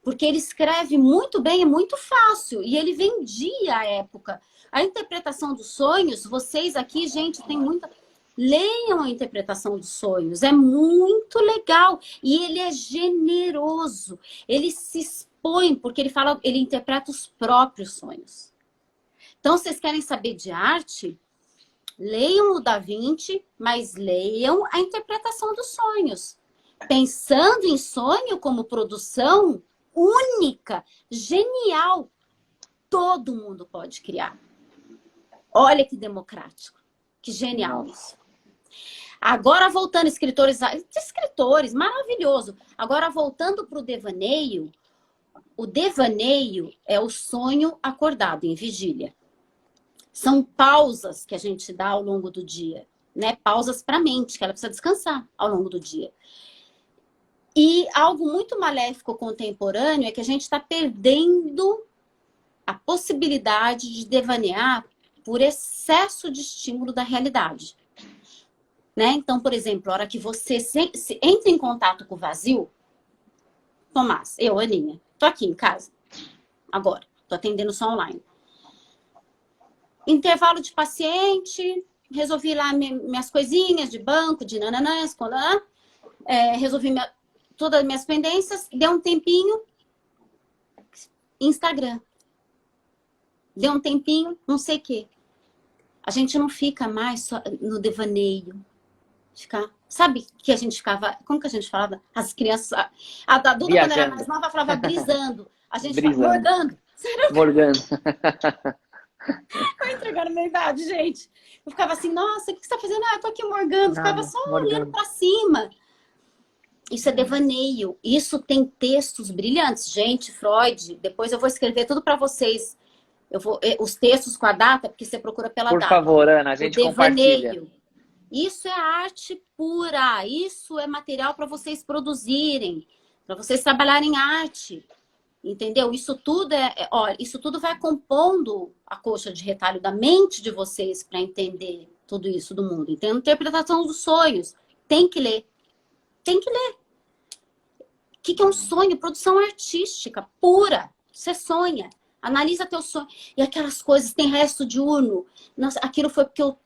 [SPEAKER 2] Porque ele escreve muito bem, é muito fácil. E ele vendia à época. A interpretação dos sonhos, vocês aqui, gente, tem muita... Leiam a interpretação dos sonhos, é muito legal. E ele é generoso. Ele se expõe, porque ele interpreta os próprios sonhos. Então, vocês querem saber de arte? Leiam o Da Vinci, mas leiam a interpretação dos sonhos. Pensando em sonho como produção única, genial. Todo mundo pode criar. Olha que democrático, que genial isso. Agora voltando, escritores, maravilhoso. Agora voltando para o devaneio é o sonho acordado em vigília. São pausas que a gente dá ao longo do dia, né? Pausas para a mente, que ela precisa descansar ao longo do dia. E algo muito maléfico contemporâneo é que a gente está perdendo a possibilidade de devanear por excesso de estímulo da realidade. Né? Então, por exemplo, a hora que você entra em contato com o vazio, Tomás, Aninha, tô aqui em casa, agora, tô atendendo só online. Intervalo de paciente, resolvi lá minhas coisinhas de banco, de nananãs, resolvi todas as minhas pendências, deu um tempinho, Instagram. Deu um tempinho, não sei o quê. A gente não fica mais só no devaneio. Sabe que a gente ficava... Como que a gente falava? As crianças... A Duda, quando era mais nova, falava brisando. A gente ficava morgando.
[SPEAKER 1] Morgando.
[SPEAKER 2] Vai entregar na minha idade, gente. Eu ficava assim, nossa, o que você tá fazendo? Ah, eu tô aqui morgando. Ficava só olhando pra cima. Isso é devaneio. Isso tem textos brilhantes. Gente, Freud, depois eu vou escrever tudo pra vocês. Os textos com a data, porque você procura pela data.
[SPEAKER 1] Por favor, Ana, a gente compartilha.
[SPEAKER 2] Isso é arte pura. Isso é material para vocês produzirem, para vocês trabalharem arte. Entendeu? Isso tudo isso tudo vai compondo a coxa de retalho da mente de vocês para entender tudo isso do mundo. Então, interpretação dos sonhos. Tem que ler. Tem que ler. O que é um sonho? Produção artística pura. Você sonha. Analisa teu sonho. E aquelas coisas, tem resto de Uno. Nossa, aquilo foi porque eu...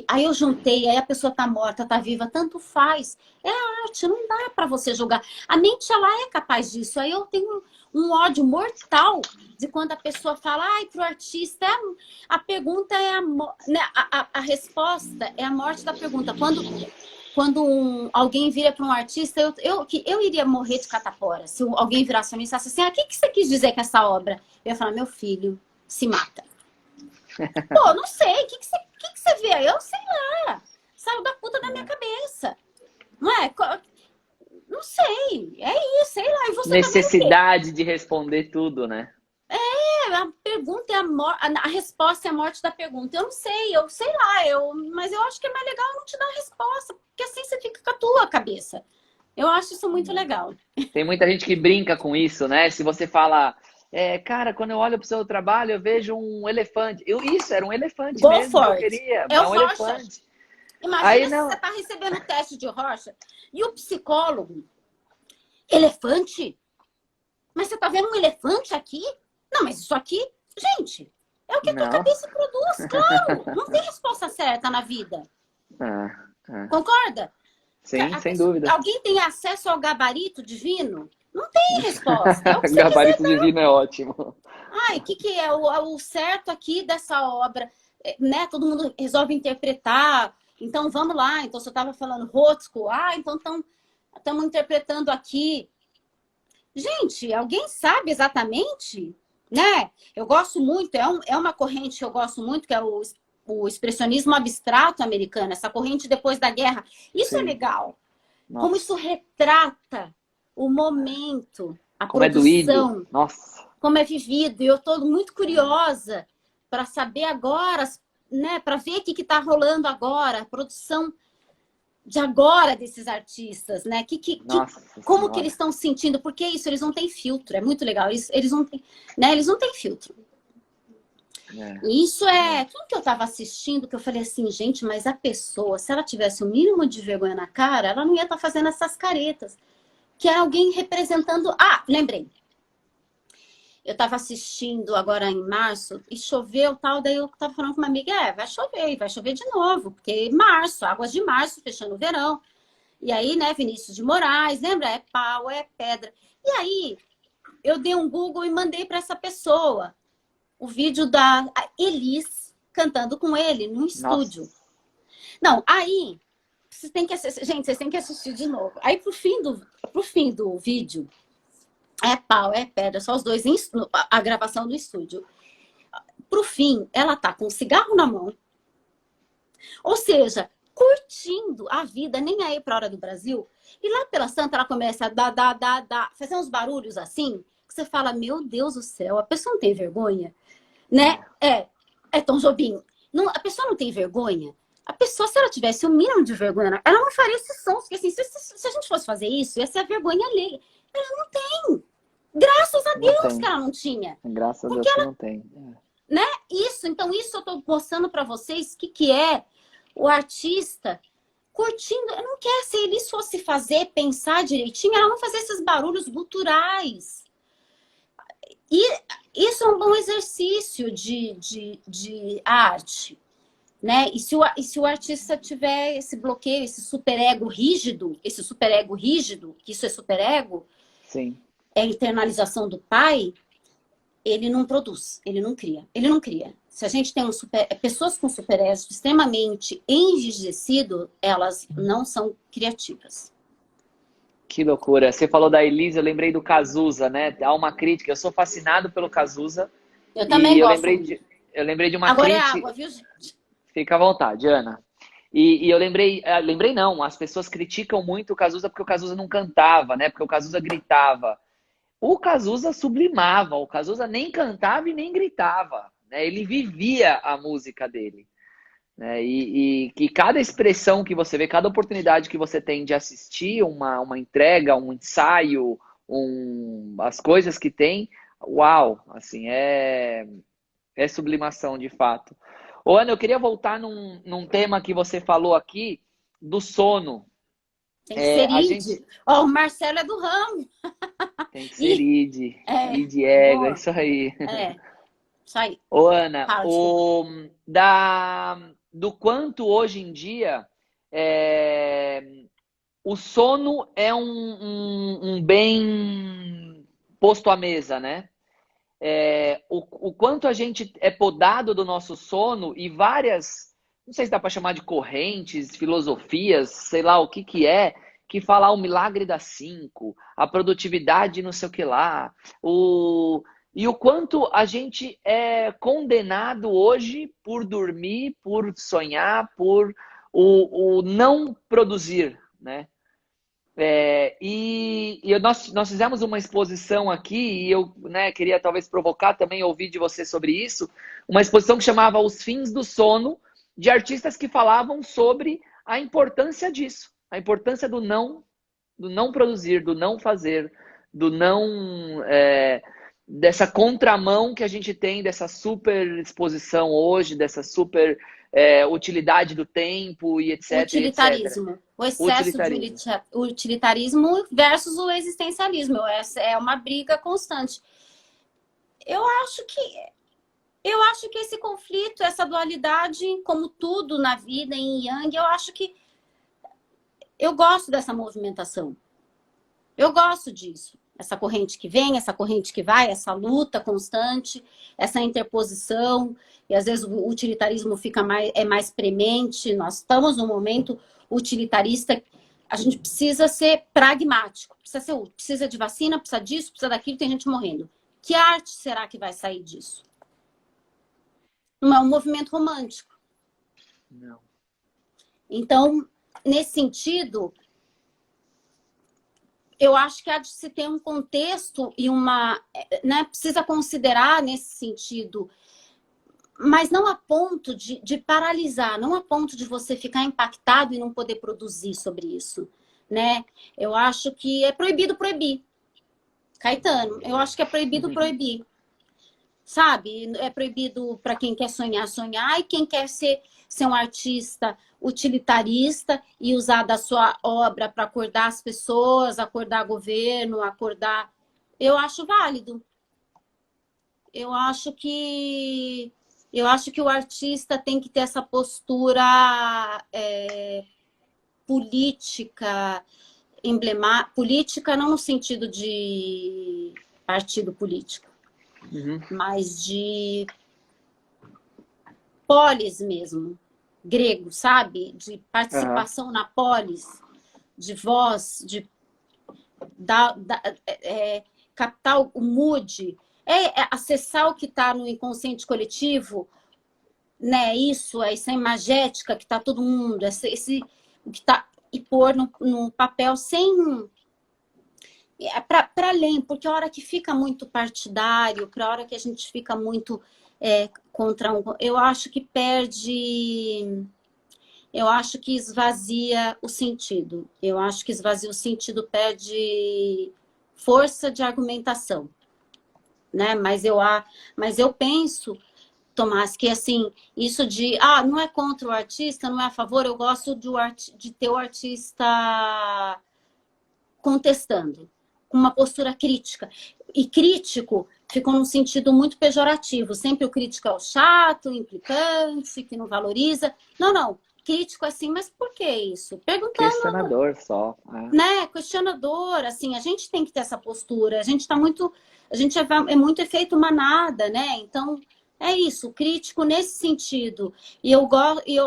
[SPEAKER 2] Aí eu juntei, aí a pessoa tá morta, tá viva, tanto faz. É arte, não dá pra você julgar. A mente, ela é capaz disso. Aí eu tenho um ódio mortal de quando a pessoa fala, ai, pro artista, a pergunta é né, a resposta é a morte da pergunta. Quando alguém vira para um artista, eu iria morrer de catapora. Se alguém virasse para mim e dissesse assim, o que você quis dizer com essa obra? Eu ia falar, meu filho, se mata. Pô, não sei, o que você vê aí? Eu sei lá. Saiu da puta da minha cabeça. Não é? Não sei. É isso, sei lá. E você
[SPEAKER 1] necessidade de responder tudo, né?
[SPEAKER 2] A pergunta é a resposta é a morte da pergunta. Eu sei lá, mas eu acho que é mais legal não te dar a resposta, porque assim você fica com a tua cabeça. Eu acho isso muito legal.
[SPEAKER 1] Tem muita gente que brinca com isso, né? Se você fala, cara, quando eu olho pro seu trabalho, eu vejo um elefante. Isso, era um elefante
[SPEAKER 2] Go
[SPEAKER 1] mesmo
[SPEAKER 2] for
[SPEAKER 1] que eu
[SPEAKER 2] it.
[SPEAKER 1] queria.
[SPEAKER 2] É o
[SPEAKER 1] um
[SPEAKER 2] Rorschach.
[SPEAKER 1] elefante.
[SPEAKER 2] Imagina
[SPEAKER 1] Aí,
[SPEAKER 2] se
[SPEAKER 1] não...
[SPEAKER 2] você está recebendo o teste de Rorschach e o psicólogo, elefante? Mas você está vendo um elefante aqui? Não, mas isso aqui, gente, é o que a tua cabeça produz, claro. Não tem resposta certa na vida. Concorda?
[SPEAKER 1] Sim, sem dúvida.
[SPEAKER 2] Alguém tem acesso ao gabarito divino? Não tem resposta. É o que você
[SPEAKER 1] gabarito divino é ótimo.
[SPEAKER 2] Ai, o que é o certo aqui dessa obra? Né? Todo mundo resolve interpretar. Então, vamos lá. Então, se eu estava falando Rothko, então estamos interpretando aqui. Gente, alguém sabe exatamente? Né? Eu gosto muito, é uma corrente que eu gosto muito, que é o expressionismo abstrato americano, essa corrente depois da guerra. Isso Sim. É legal. Nossa. Como isso retrata o momento, a
[SPEAKER 1] como
[SPEAKER 2] produção.
[SPEAKER 1] É doído. Nossa.
[SPEAKER 2] Como é vivido. E eu estou muito curiosa para saber agora, né, para ver o que está rolando agora, a produção de agora desses artistas, né? Como que eles estão sentindo? Porque isso, eles não têm filtro. É muito legal. Eles não têm, né? Eles não têm filtro. E isso quem que eu estava assistindo, que eu falei assim, gente, mas a pessoa, se ela tivesse o mínimo de vergonha na cara, ela não ia estar fazendo essas caretas. Que é alguém representando... lembrei. Eu estava assistindo agora em março e choveu tal, daí eu estava falando com uma amiga, vai chover de novo, porque março, águas de março, fechando o verão. E aí, né, Vinícius de Moraes, lembra? É pau, é pedra. E aí, eu dei um Google e mandei para essa pessoa o vídeo da Elis cantando com ele no estúdio. Nossa. Não, aí, vocês têm que assistir, gente, vocês têm que assistir de novo. Aí, pro fim do vídeo, é pau, é pedra, só os dois, a gravação do estúdio. Pro fim, ela tá com um cigarro na mão. Ou seja, curtindo a vida, nem aí pra hora do Brasil. E lá pela Santa, ela começa a fazer uns barulhos assim, que você fala, meu Deus do céu, a pessoa não tem vergonha, né? É Tom Jobim. Não, a pessoa não tem vergonha. A pessoa, se ela tivesse o mínimo de vergonha, ela não faria esses sons. Porque assim, se a gente fosse fazer isso, ia ser a vergonha alheia. Ela não tem. Graças a Deus que ela não tinha.
[SPEAKER 1] Graças a Deus que não tem.
[SPEAKER 2] Né? Então isso eu tô mostrando para vocês o que é o artista curtindo. Eu não quero, se ele fosse fazer, pensar direitinho, ela não fazer esses barulhos guturais. E isso é um bom exercício de arte. Né? E se o artista tiver esse bloqueio, esse superego rígido, que isso é superego,
[SPEAKER 1] Sim.
[SPEAKER 2] É a internalização do pai, ele não produz, ele não cria. Se a gente tem pessoas com superego extremamente enrijecido, elas não são criativas.
[SPEAKER 1] Que loucura. Você falou da Elisa, eu lembrei do Cazuza, né? Há uma crítica, eu sou fascinado pelo Cazuza.
[SPEAKER 2] Eu também gosto.
[SPEAKER 1] Eu lembrei de uma
[SPEAKER 2] Agora
[SPEAKER 1] crítica...
[SPEAKER 2] é água, viu, gente?
[SPEAKER 1] Fica à vontade, Ana. E eu lembrei não, as pessoas criticam muito o Cazuza porque o Cazuza não cantava, né? Porque o Cazuza gritava. O Cazuza sublimava, o Cazuza nem cantava e nem gritava, né? Ele vivia a música dele. Né? E que cada expressão que você vê, cada oportunidade que você tem de assistir uma entrega, um ensaio, as coisas que tem, uau, assim, é sublimação de fato. Ô, Ana, eu queria voltar num tema que você falou aqui, do sono.
[SPEAKER 2] Tem que ser id. O Marcelo é do ramo.
[SPEAKER 1] Tem que ser id. Id ego, é isso aí.
[SPEAKER 2] Isso aí.
[SPEAKER 1] Ô, Ana,
[SPEAKER 2] Fala.
[SPEAKER 1] do quanto hoje em dia o sono é um bem posto à mesa, né? O quanto a gente é podado do nosso sono e várias, não sei se dá para chamar de correntes, filosofias, sei lá o que que é, que fala o milagre das 5, a produtividade não sei o que lá, e o quanto a gente é condenado hoje por dormir, por sonhar, por o não produzir, né? Nós fizemos uma exposição aqui e eu, né, queria talvez provocar também, ouvir de você sobre isso, uma exposição que chamava Os Fins do Sono, de artistas que falavam sobre a importância disso, a importância do não produzir, do não fazer, do não... dessa contramão que a gente tem, dessa super exposição hoje, dessa super utilidade do tempo e etc, e etc.
[SPEAKER 2] Utilitarismo. O excesso de
[SPEAKER 1] Utilitarismo.
[SPEAKER 2] utilitarismo versus o existencialismo. Essa é uma briga constante. Eu acho que esse conflito, essa dualidade, como tudo na vida, em Yang, eu acho que eu gosto dessa movimentação. Eu gosto disso. Essa corrente que vem, essa corrente que vai, essa luta constante, essa interposição, e às vezes o utilitarismo é mais premente. Nós estamos num momento utilitarista, a gente precisa ser pragmático, precisa de vacina, precisa disso, precisa daquilo, tem gente morrendo. Que arte será que vai sair disso? Não é um movimento romântico.
[SPEAKER 1] Não.
[SPEAKER 2] Então, nesse sentido, eu acho que há de se ter um contexto e precisa considerar nesse sentido, mas não a ponto de paralisar, não a ponto de você ficar impactado e não poder produzir sobre isso, né? Eu acho que é proibido proibir. Caetano, eu acho que é proibido proibir. Sabe? É proibido para quem quer sonhar, sonhar, e quem quer ser um artista utilitarista e usar da sua obra para acordar as pessoas, acordar governo, acordar... Eu acho válido. Eu acho que o artista tem que ter essa postura política, política não no sentido de partido político, mas de polis mesmo, grego, sabe? De participação na polis, de voz, de captar o mood, acessar o que está no inconsciente coletivo, né? Essa imagética que está todo mundo, o que tá, e pôr no papel sem... para além, porque a hora que fica muito partidário, para a hora que a gente fica muito contra eu acho que perde, eu acho que esvazia o sentido. Eu acho que esvazia o sentido, perde força de argumentação, né? Mas eu penso, Tomás, que assim, isso de não é contra o artista, não é a favor, eu gosto de ter o artista contestando, com uma postura crítica. E crítico ficou num sentido muito pejorativo. Sempre o crítico é o chato, o implicante, que não valoriza. Não. Crítico assim, mas por que isso? Perguntando.
[SPEAKER 1] Questionador só.
[SPEAKER 2] Né? Questionador, assim, a gente tem que ter essa postura. A gente é muito efeito manada, né? Então, é isso, crítico nesse sentido. E eu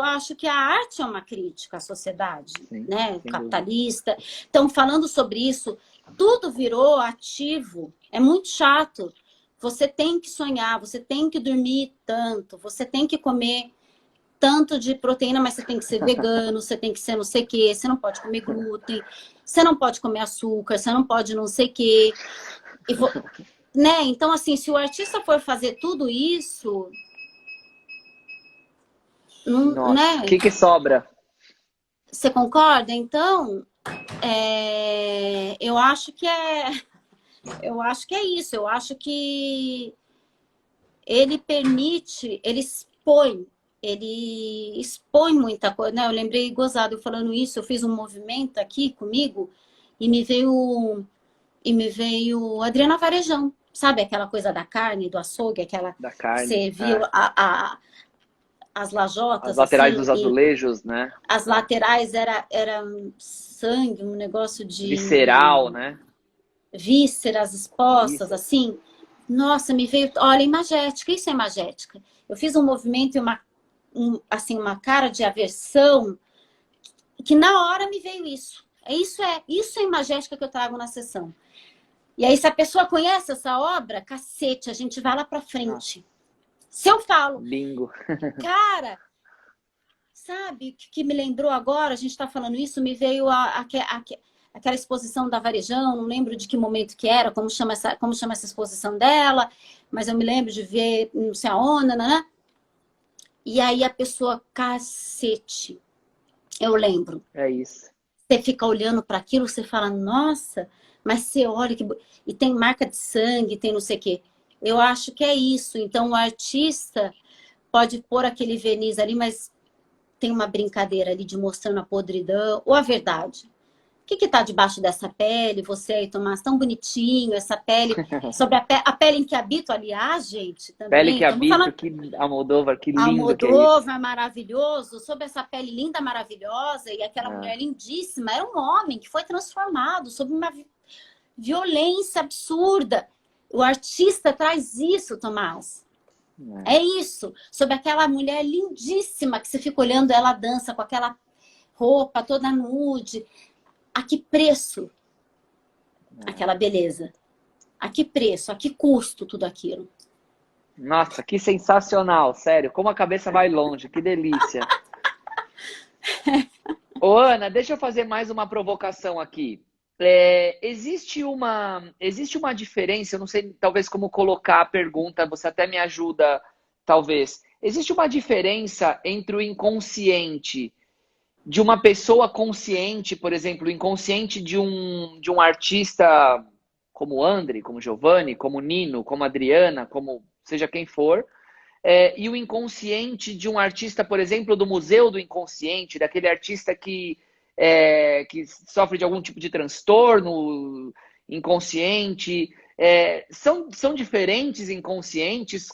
[SPEAKER 2] acho que a arte é uma crítica à sociedade, sim, né? Capitalista. Então, falando sobre isso, tudo virou ativo. É muito chato. Você tem que sonhar, você tem que dormir tanto, você tem que comer tanto de proteína, mas você tem que ser vegano, você tem que ser não sei o quê, você não pode comer glúten, você não pode comer açúcar, você não pode não sei o quê. Né? Então, assim, se o artista for fazer tudo isso...
[SPEAKER 1] Nossa,
[SPEAKER 2] né?
[SPEAKER 1] O que sobra?
[SPEAKER 2] Você concorda? Então, eu acho que é isso. Eu acho que ele permite, ele expõe muita coisa, né? Eu lembrei, gozado, eu falando isso, eu fiz um movimento aqui comigo e me veio Adriana Varejão. sabe aquela coisa da carne, do açougue, aquela
[SPEAKER 1] Da
[SPEAKER 2] que
[SPEAKER 1] carne.
[SPEAKER 2] você viu as
[SPEAKER 1] As
[SPEAKER 2] lajotas,
[SPEAKER 1] laterais
[SPEAKER 2] assim,
[SPEAKER 1] dos
[SPEAKER 2] e
[SPEAKER 1] azulejos, né?
[SPEAKER 2] as laterais era sangue, um negócio
[SPEAKER 1] Visceral,
[SPEAKER 2] de
[SPEAKER 1] né?
[SPEAKER 2] vísceras expostas,
[SPEAKER 1] Vísceras.
[SPEAKER 2] assim. Nossa, me veio, olha, imagética, isso é imagética. Eu fiz um movimento e assim, uma cara de aversão, que na hora me veio isso. Isso é imagética que eu trago na sessão. E aí, se a pessoa conhece essa obra, cacete, a gente vai lá pra frente. Se eu falo,
[SPEAKER 1] Bingo.
[SPEAKER 2] cara, sabe, que me lembrou agora, a gente está falando isso, me veio aquela exposição da Varejão, não lembro de que momento que era, como chama essa exposição dela, mas eu me lembro de ver, não sei aonde, né? E aí a pessoa, cacete, eu lembro.
[SPEAKER 1] É isso.
[SPEAKER 2] Você fica olhando para aquilo, você fala, nossa, mas você olha que... E tem marca de sangue, tem não sei o quê. Eu acho que é isso. Então, o artista pode pôr aquele verniz ali, mas tem uma brincadeira ali de mostrando a podridão ou a verdade. O que está debaixo dessa pele? Você aí, Tomás, tão bonitinho, essa pele... Sobre a pele em que habito, aliás, gente,
[SPEAKER 1] Pele
[SPEAKER 2] também.
[SPEAKER 1] que
[SPEAKER 2] Estamos
[SPEAKER 1] habito,
[SPEAKER 2] falando...
[SPEAKER 1] que Almodóvar, que lindo que é isso.
[SPEAKER 2] Almodóvar maravilhoso, sobre essa pele linda, maravilhosa, e aquela mulher lindíssima, era um homem que foi transformado sob uma violência absurda. O artista traz isso, Tomás. É isso, sobre aquela mulher lindíssima que você fica olhando, ela dança com aquela roupa toda nude. A que preço aquela beleza? A que preço, a que custo tudo aquilo?
[SPEAKER 1] Nossa, que sensacional, sério. Como a cabeça vai longe, que delícia. Ô, Ana, deixa eu fazer mais uma provocação aqui. Existe uma diferença, eu não sei talvez como colocar a pergunta, você até me ajuda, talvez. Existe uma diferença entre o inconsciente de uma pessoa consciente, por exemplo, o inconsciente de um artista como André, como Giovanni, como Nino, como Adriana, como seja quem for, e o inconsciente de um artista, por exemplo, do Museu do Inconsciente, daquele artista que sofre de algum tipo de transtorno inconsciente. São diferentes inconscientes?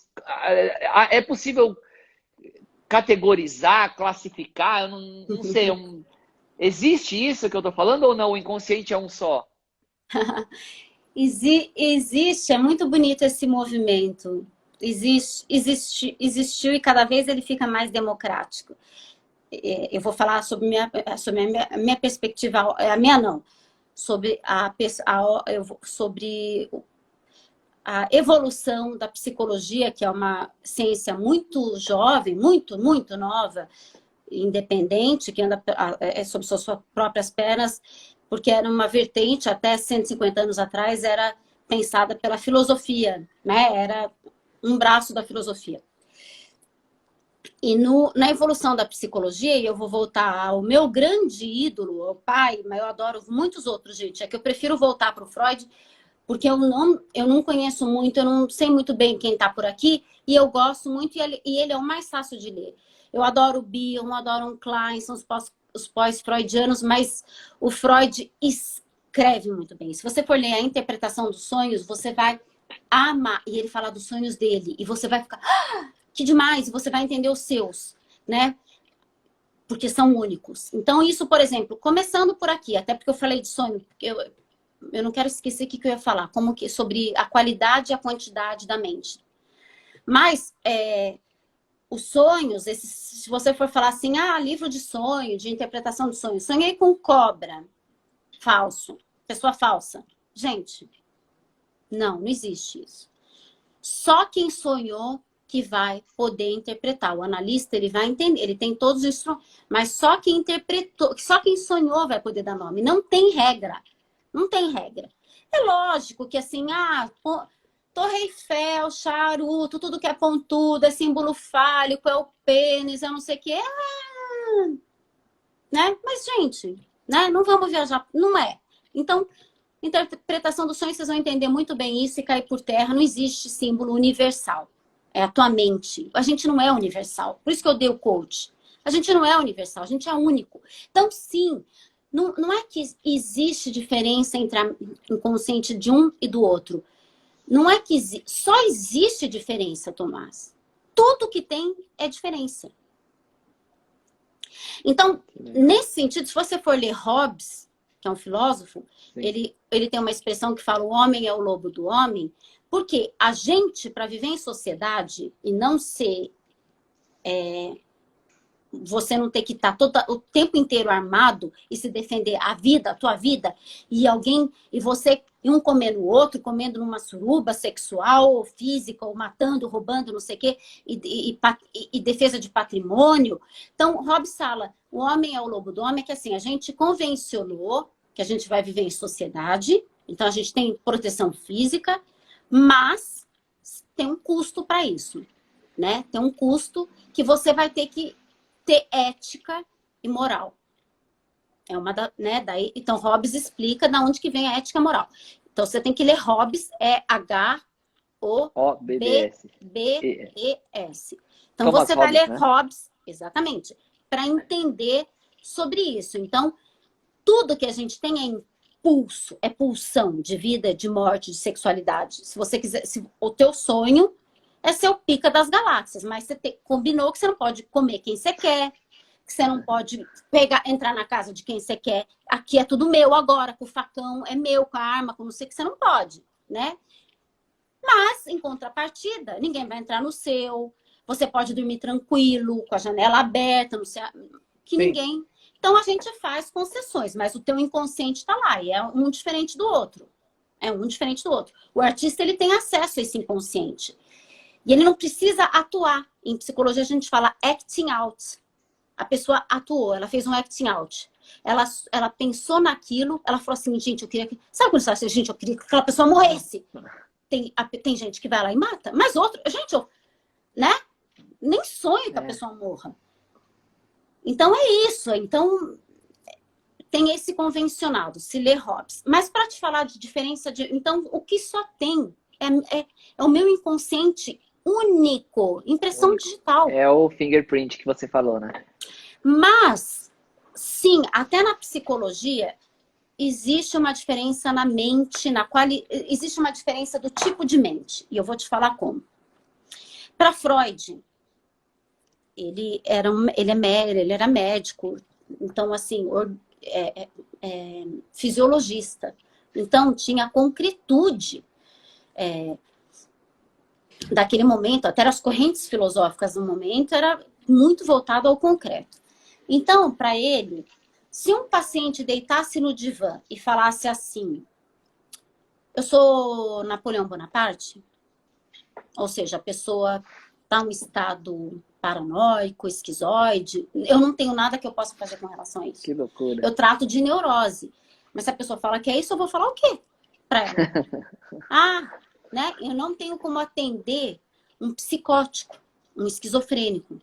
[SPEAKER 1] É possível categorizar, classificar? Eu não sei. Existe isso que eu estou falando ou não? O inconsciente é um só?
[SPEAKER 2] Existe, é muito bonito esse movimento. Existiu e cada vez ele fica mais democrático. Eu vou falar sobre a minha perspectiva, a minha não, sobre sobre a evolução da psicologia, que é uma ciência muito jovem, muito, muito nova, independente, que anda sobre suas próprias pernas, porque era uma vertente, até 150 anos atrás, era pensada pela filosofia, né? Era um braço da filosofia. E na evolução da psicologia, e eu vou voltar ao meu grande ídolo, ao pai, mas eu adoro muitos outros, gente, é que eu prefiro voltar para o Freud, porque eu não conheço muito, eu não sei muito bem quem está por aqui, e eu gosto muito, e ele é o mais fácil de ler. Eu adoro o Bion, adoro o Klein, são os pós-freudianos, mas o Freud escreve muito bem. Se você for ler a interpretação dos sonhos, você vai amar. E ele fala dos sonhos dele, e você vai ficar, que demais, e você vai entender os seus, né? Porque são únicos. Então, isso, por exemplo, começando por aqui, até porque eu falei de sonho, porque eu não quero esquecer o que eu ia falar, sobre a qualidade e a quantidade da mente. Mas os sonhos, se você for falar assim, livro de sonho, de interpretação de sonho, sonhei com cobra, falso, pessoa falsa. Gente, não existe isso. Só quem sonhou que vai poder interpretar. O analista, ele vai entender, ele tem todos os instrumentos, mas só quem interpretou, só quem sonhou vai poder dar nome. Não tem regra. Não tem regra. É lógico que assim, Torre Eiffel, charuto, tudo que é pontudo, é símbolo fálico, é o pênis, é não sei o quê. Né? Mas, gente, né? Não vamos viajar. Não é. Então, interpretação dos sonhos, vocês vão entender muito bem isso e cair por terra. Não existe símbolo universal. É a tua mente. A gente não é universal. Por isso que eu dei o coach. A gente não é universal, a gente é único. Então, sim, não é que existe diferença entre o inconsciente de um e do outro. Não é que só existe diferença, Tomás. Tudo que tem é diferença. Então, nesse sentido, se você for ler Hobbes, que é um filósofo, ele tem uma expressão que fala o homem é o lobo do homem, porque a gente, para viver em sociedade e não ser... você não ter que estar o tempo inteiro armado e se defender a vida, a tua vida, e você, um comendo o outro, comendo numa suruba sexual ou física, ou matando, roubando, não sei o quê, e defesa de patrimônio. Então, Hobbes fala, o homem é o lobo do homem, que assim, a gente convencionou que a gente vai viver em sociedade, então a gente tem proteção física, mas tem um custo para isso, né? Tem um custo que você vai ter que ter ética e moral. É uma né? Daí, então, Hobbes explica de onde que vem a ética e a moral. Então, você tem que ler Hobbes, é H-O-B-B-E-S. Então,
[SPEAKER 1] Thomas
[SPEAKER 2] você vai
[SPEAKER 1] Hobbes,
[SPEAKER 2] ler
[SPEAKER 1] né?
[SPEAKER 2] Hobbes, exatamente, para entender sobre isso. Então, tudo que a gente tem é impulso, é pulsão de vida, de morte, de sexualidade. Se você quiser, o teu sonho é ser o pica das galáxias, mas você combinou que você não pode comer quem você quer, que você não pode entrar na casa de quem você quer. Aqui é tudo meu agora, com o facão é meu, com a arma, com não sei o que, você não pode, né? Mas, em contrapartida, ninguém vai entrar no seu. Você pode dormir tranquilo, com a janela aberta, não sei, que ninguém... Então, a gente faz concessões, mas o teu inconsciente está lá, e é um diferente do outro. É um diferente do outro. O artista, ele tem acesso a esse inconsciente. E ele não precisa atuar. Em psicologia, a gente fala acting out. A pessoa atuou, ela fez um acting out. Ela pensou naquilo, ela falou assim, gente, eu queria que... Sabe quando você acha, gente, eu queria que aquela pessoa morresse? Tem gente que vai lá e mata, mas outro... Gente, né? Nem sonho que a pessoa morra. Então, é isso. Então, tem esse convencionado, se lê Hobbes. Mas para te falar de diferença de... Então, o que só tem é o meu inconsciente único, impressão digital.
[SPEAKER 1] É o fingerprint que você falou, né?
[SPEAKER 2] Mas, sim, até na psicologia, existe uma diferença na mente, existe uma diferença do tipo de mente. E eu vou te falar como. Para Freud, ele era médico, então, assim, fisiologista. Então, tinha a concretude daquele momento, até as correntes filosóficas do momento, era muito voltado ao concreto. Então, para ele, se um paciente deitasse no divã e falasse assim, eu sou Napoleão Bonaparte, ou seja, a pessoa está em um estado paranoico, esquizoide, eu não tenho nada que eu possa fazer com relação a isso.
[SPEAKER 1] Que loucura.
[SPEAKER 2] Eu trato de neurose. Mas se a pessoa fala que é isso, eu vou falar o quê para ela? Né? Eu não tenho como atender um psicótico, um esquizofrênico.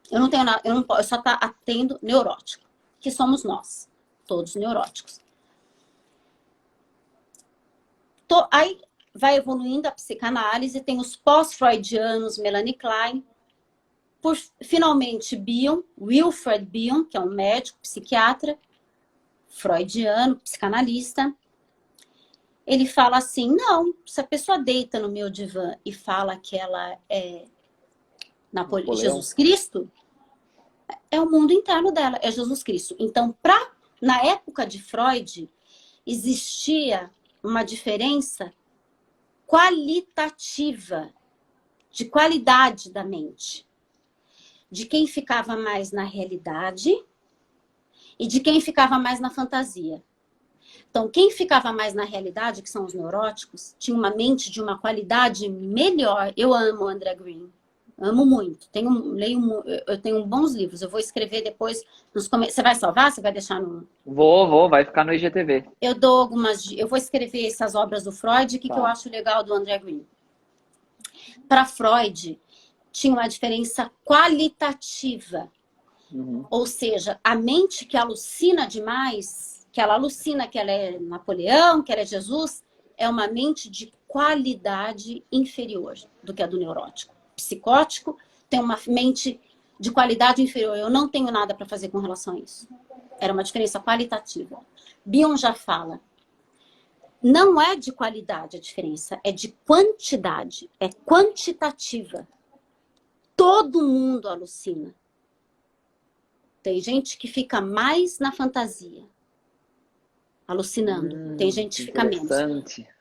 [SPEAKER 2] Eu não tenho nada, eu só atendo neurótico, que somos nós, todos neuróticos. Aí vai evoluindo a psicanálise, tem os pós-freudianos, Melanie Klein, finalmente Bion, Wilfred Bion, que é um médico, psiquiatra, freudiano, psicanalista. Ele fala assim, não, se a pessoa deita no meu divã e fala que ela é Jesus Cristo, é o mundo interno dela, é Jesus Cristo. Então, na época de Freud, existia uma diferença qualitativa, de qualidade da mente, de quem ficava mais na realidade e de quem ficava mais na fantasia. Então, quem ficava mais na realidade, que são os neuróticos, tinha uma mente de uma qualidade melhor. Eu amo André Green. Amo muito. Eu tenho bons livros. Eu vou escrever depois. Você vai salvar? Você vai deixar no...
[SPEAKER 1] Vai ficar no IGTV.
[SPEAKER 2] Eu dou eu vou escrever essas obras do Freud, que eu acho legal do André Green. Para Freud, tinha uma diferença qualitativa. Ou seja, a mente que alucina demais, que ela alucina que ela é Napoleão, que ela é Jesus, é uma mente de qualidade inferior do que a do neurótico. Psicótico tem uma mente de qualidade inferior. Eu não tenho nada para fazer com relação a isso. Era uma diferença qualitativa. Bion já fala. Não é de qualidade a diferença, é de quantidade, é quantitativa. Todo mundo alucina. Tem gente que fica mais na fantasia, alucinando. Tem gente que fica menos.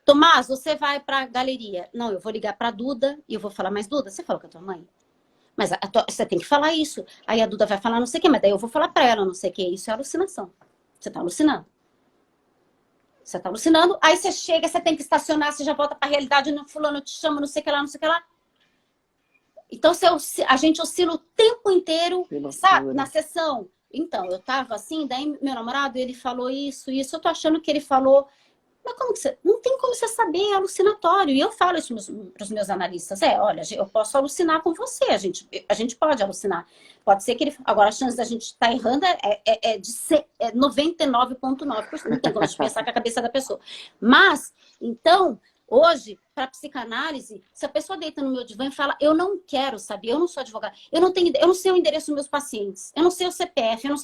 [SPEAKER 2] Tomás, você vai para a galeria. Não, eu vou ligar para a Duda e eu vou falar, mas Duda, você falou com a tua mãe? Mas você tem que falar isso. Aí a Duda vai falar não sei o que, mas daí eu vou falar para ela não sei o que. Isso é alucinação. Você está alucinando. Você está alucinando. Aí você chega, você tem que estacionar, você já volta para a realidade, fulano te chama, não sei o que lá, não sei o que lá. Então, a gente oscila o tempo inteiro, sabe, na sessão. Então, eu tava assim, daí meu namorado, ele falou isso, eu tô achando que ele falou... Mas como que você... Não tem como você saber, é alucinatório. E eu falo isso para os meus analistas. Olha, eu posso alucinar com você, a gente pode alucinar. Pode ser que ele... Agora, a chance da gente estar errando é de 99,9%. Não tem como a gente pensar com a cabeça da pessoa. Mas, então... Hoje, para psicanálise, se a pessoa deita no meu divã e fala, eu não quero saber, eu não sou advogada, eu não sei o endereço dos meus pacientes, eu não sei o CPF, eu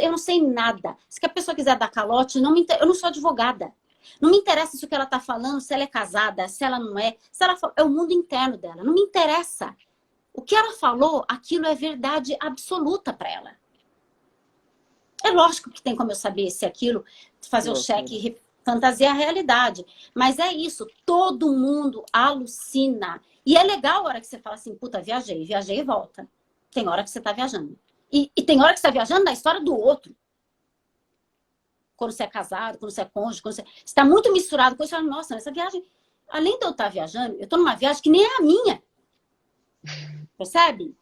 [SPEAKER 2] não sei nada. Se a pessoa quiser dar calote, eu não sou advogada. Não me interessa se o que ela está falando, se ela é casada, se ela não é, se ela é o mundo interno dela. Não me interessa. O que ela falou, aquilo é verdade absoluta para ela. É lógico que tem como eu saber se aquilo, fazer o cheque, fantasia é a realidade. Mas é isso, todo mundo alucina. E é legal a hora que você fala assim, puta, viajei e volta. Tem hora que você tá viajando. E tem hora que você tá viajando na história do outro. Quando você é casado, quando você é cônjuge, quando você está muito misturado com isso, você fala, nossa, essa viagem, além de eu estar viajando, eu tô numa viagem que nem é a minha. Percebe?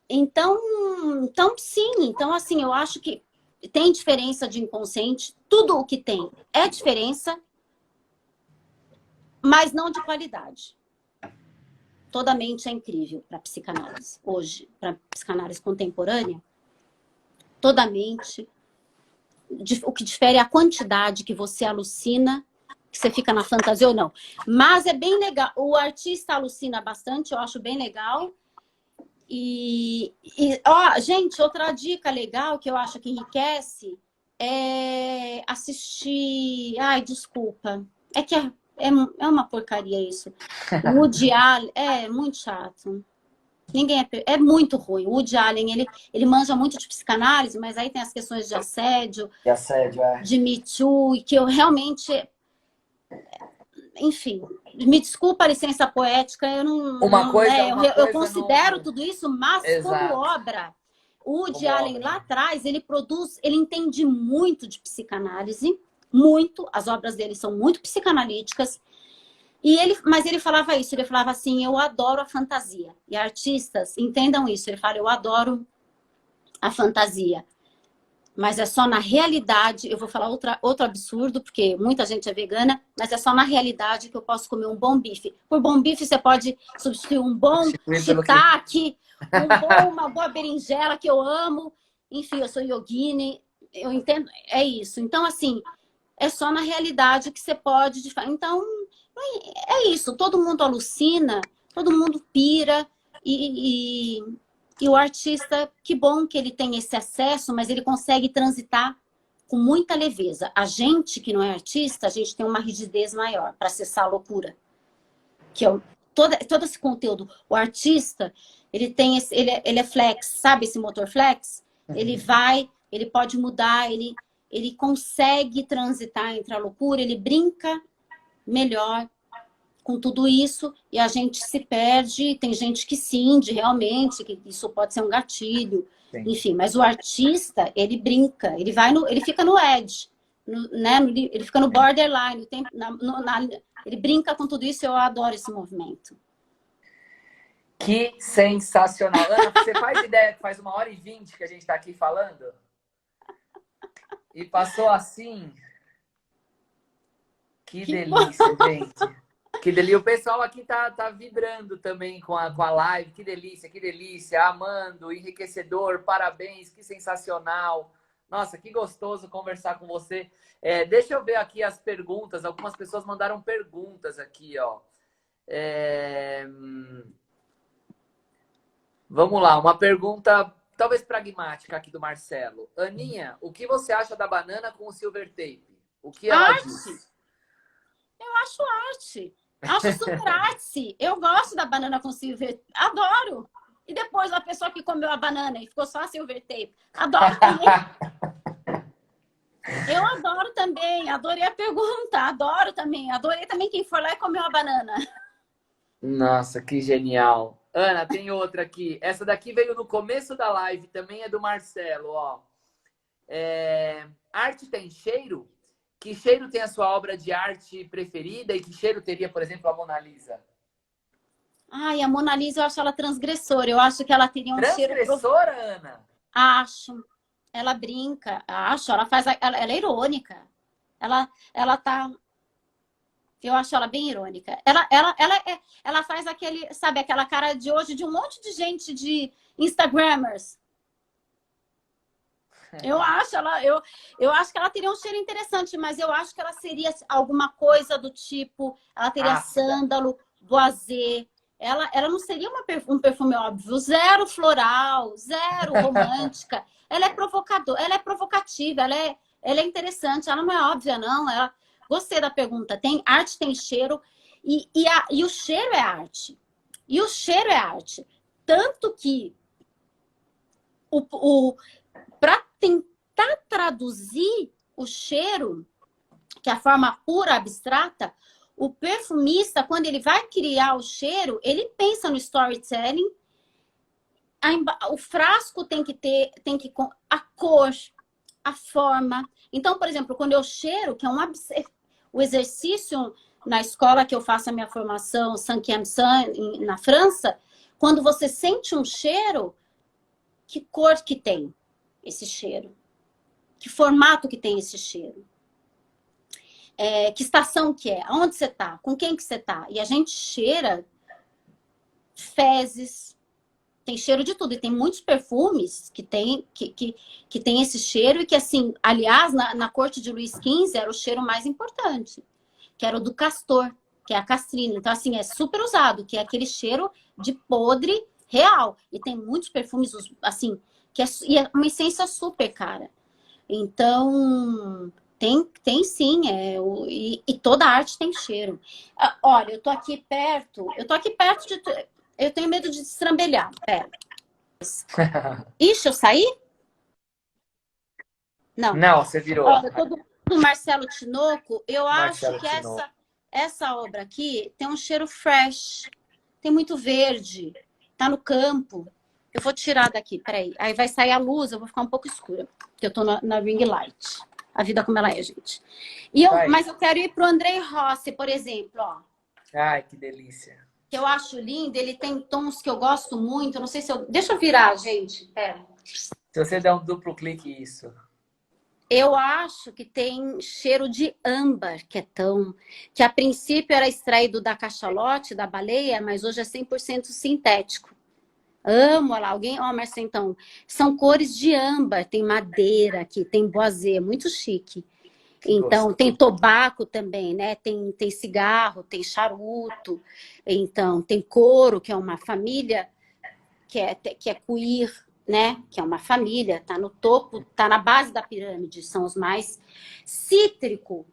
[SPEAKER 2] Então sim. Então, assim, eu acho que tem diferença de inconsciente, tudo o que tem é diferença, mas não de qualidade. Toda mente é incrível para psicanálise. Hoje, para psicanálise contemporânea, toda mente, o que difere é a quantidade que você alucina, que você fica na fantasia ou não. Mas é bem legal. O artista alucina bastante, eu acho bem legal. Gente, outra dica legal que eu acho que enriquece é assistir... Ai, desculpa. É que é uma porcaria isso. O Woody Allen é muito chato. É muito ruim. O Woody Allen, ele manja muito de psicanálise, mas aí tem as questões de assédio, de Me Too, e que eu realmente... Enfim, me desculpa a licença poética, eu não... eu considero tudo isso, mas como obra. O Woody Allen lá atrás, ele entende muito de psicanálise, muito, as obras dele são muito psicanalíticas, mas ele falava isso, ele falava assim, eu adoro a fantasia. E artistas entendam isso, ele fala, eu adoro a fantasia. Mas é só na realidade, eu vou falar outro absurdo, porque muita gente é vegana, mas é só na realidade que eu posso comer um bom bife. Por bom bife, você pode substituir um bom shiitake, uma boa berinjela, que eu amo. Enfim, eu sou yogini, eu entendo, é isso. Então, assim, é só na realidade que você pode... Então, é isso. Todo mundo alucina, todo mundo pira e o artista, que bom que ele tem esse acesso, mas ele consegue transitar com muita leveza. A gente que não é artista, a gente tem uma rigidez maior para acessar a loucura. Que é todo esse conteúdo. O artista, ele é flex, sabe esse motor flex? Ele pode mudar, ele consegue transitar entre a loucura, ele brinca melhor com tudo isso, e a gente se perde, tem gente que cinge realmente, que isso pode ser um gatilho, sim. Enfim, mas o artista, ele brinca, ele fica no edge, ele fica no borderline, ele brinca com tudo isso, eu adoro esse movimento.
[SPEAKER 3] Que sensacional. Ana, você faz ideia que faz 1h20 que a gente está aqui falando? E passou assim... Que delícia, gente. Que delícia. O pessoal aqui tá vibrando também com a live. Que delícia, que delícia. Amando, enriquecedor, parabéns, que sensacional. Nossa, que gostoso conversar com você. Deixa eu ver aqui as perguntas. Algumas pessoas mandaram perguntas aqui, ó. Vamos lá, uma pergunta talvez pragmática aqui do Marcelo. Aninha, o que você acha da banana com o silver tape? O que ela diz?
[SPEAKER 2] Eu acho arte. Acho super arte. Eu gosto da banana com silver. Adoro. E depois a pessoa que comeu a banana e ficou só a silver tape. Adoro também. Eu adoro também. Adorei a pergunta. Adoro também. Adorei também quem foi lá e comeu a banana.
[SPEAKER 3] Nossa, que genial. Ana, tem outra aqui. Essa daqui veio no começo da live, também é do Marcelo, ó. Arte tem cheiro? Que cheiro tem a sua obra de arte preferida e que cheiro teria, por exemplo, a Mona Lisa?
[SPEAKER 2] Ai, a Mona Lisa, eu acho ela transgressora. Eu acho que ela teria um cheiro...
[SPEAKER 3] Transgressora, Ana?
[SPEAKER 2] Acho. Ela brinca. Acho. Ela faz... Ela é irônica. Ela tá... Eu acho ela bem irônica. Ela faz aquele... Sabe, aquela cara de hoje de um monte de gente de Instagrammers. Eu acho que ela teria um cheiro interessante, mas eu acho que ela seria alguma coisa do tipo... Ela teria sândalo, boisé. Ela não seria um perfume óbvio. Zero floral, zero romântica. Ela é provocadora, ela é provocativa, ela é interessante. Ela não é óbvia, não. Gostei da pergunta. Arte tem cheiro e o cheiro é arte. E o cheiro é arte. Tanto que para tentar traduzir o cheiro, que é a forma pura, abstrata, o perfumista, quando ele vai criar o cheiro, ele pensa no storytelling. O frasco tem que a cor, a forma. Então, por exemplo, quando eu cheiro, que é o exercício na escola que eu faço a minha formação, Saint-Quentin, na França, quando você sente um cheiro, que cor que tem esse cheiro? Que formato que tem esse cheiro? Que estação que é? Onde você tá? Com quem que você tá? E a gente cheira fezes, tem cheiro de tudo. E tem muitos perfumes que tem esse cheiro e que, assim, aliás, na corte de Luís XV era o cheiro mais importante, que era o do castor, que é a castrina. Então, assim, é super usado, que é aquele cheiro de podre real. E tem muitos perfumes, assim, e é uma essência super cara. Então... Tem sim, e toda arte tem cheiro. Olha, eu tô aqui perto de... Eu tenho medo de destrambelhar. Pera. Ixi, eu saí? Não.
[SPEAKER 3] Não, você virou.
[SPEAKER 2] Olha, do Marcelo Tinoco, eu
[SPEAKER 3] Marcelo
[SPEAKER 2] acho que
[SPEAKER 3] Tinoco.
[SPEAKER 2] essa obra aqui tem um cheiro fresh. Tem muito verde. Tá no campo. Eu vou tirar daqui, peraí. Aí vai sair a luz, eu vou ficar um pouco escura. Porque eu tô na ring light. A vida como ela é, gente. Mas eu quero ir pro André Rossi, por exemplo, ó.
[SPEAKER 3] Ai, que delícia.
[SPEAKER 2] Que eu acho lindo, ele tem tons que eu gosto muito. Não sei se eu... Deixa eu virar, gente. Pera.
[SPEAKER 3] Se você der um duplo clique, isso.
[SPEAKER 2] Eu acho que tem cheiro de âmbar, que a princípio era extraído da cachalote, da baleia, mas hoje é 100% sintético. Amo, olha lá, alguém... Ó, Marcia, então, são cores de âmbar, tem madeira aqui, tem boisé, muito chique. Então, tem tobaco também, né? Tem cigarro, tem charuto. Então, tem couro, que é uma família que é queer, né? Que é uma família, tá no topo, tá na base da pirâmide, são os mais cítrico.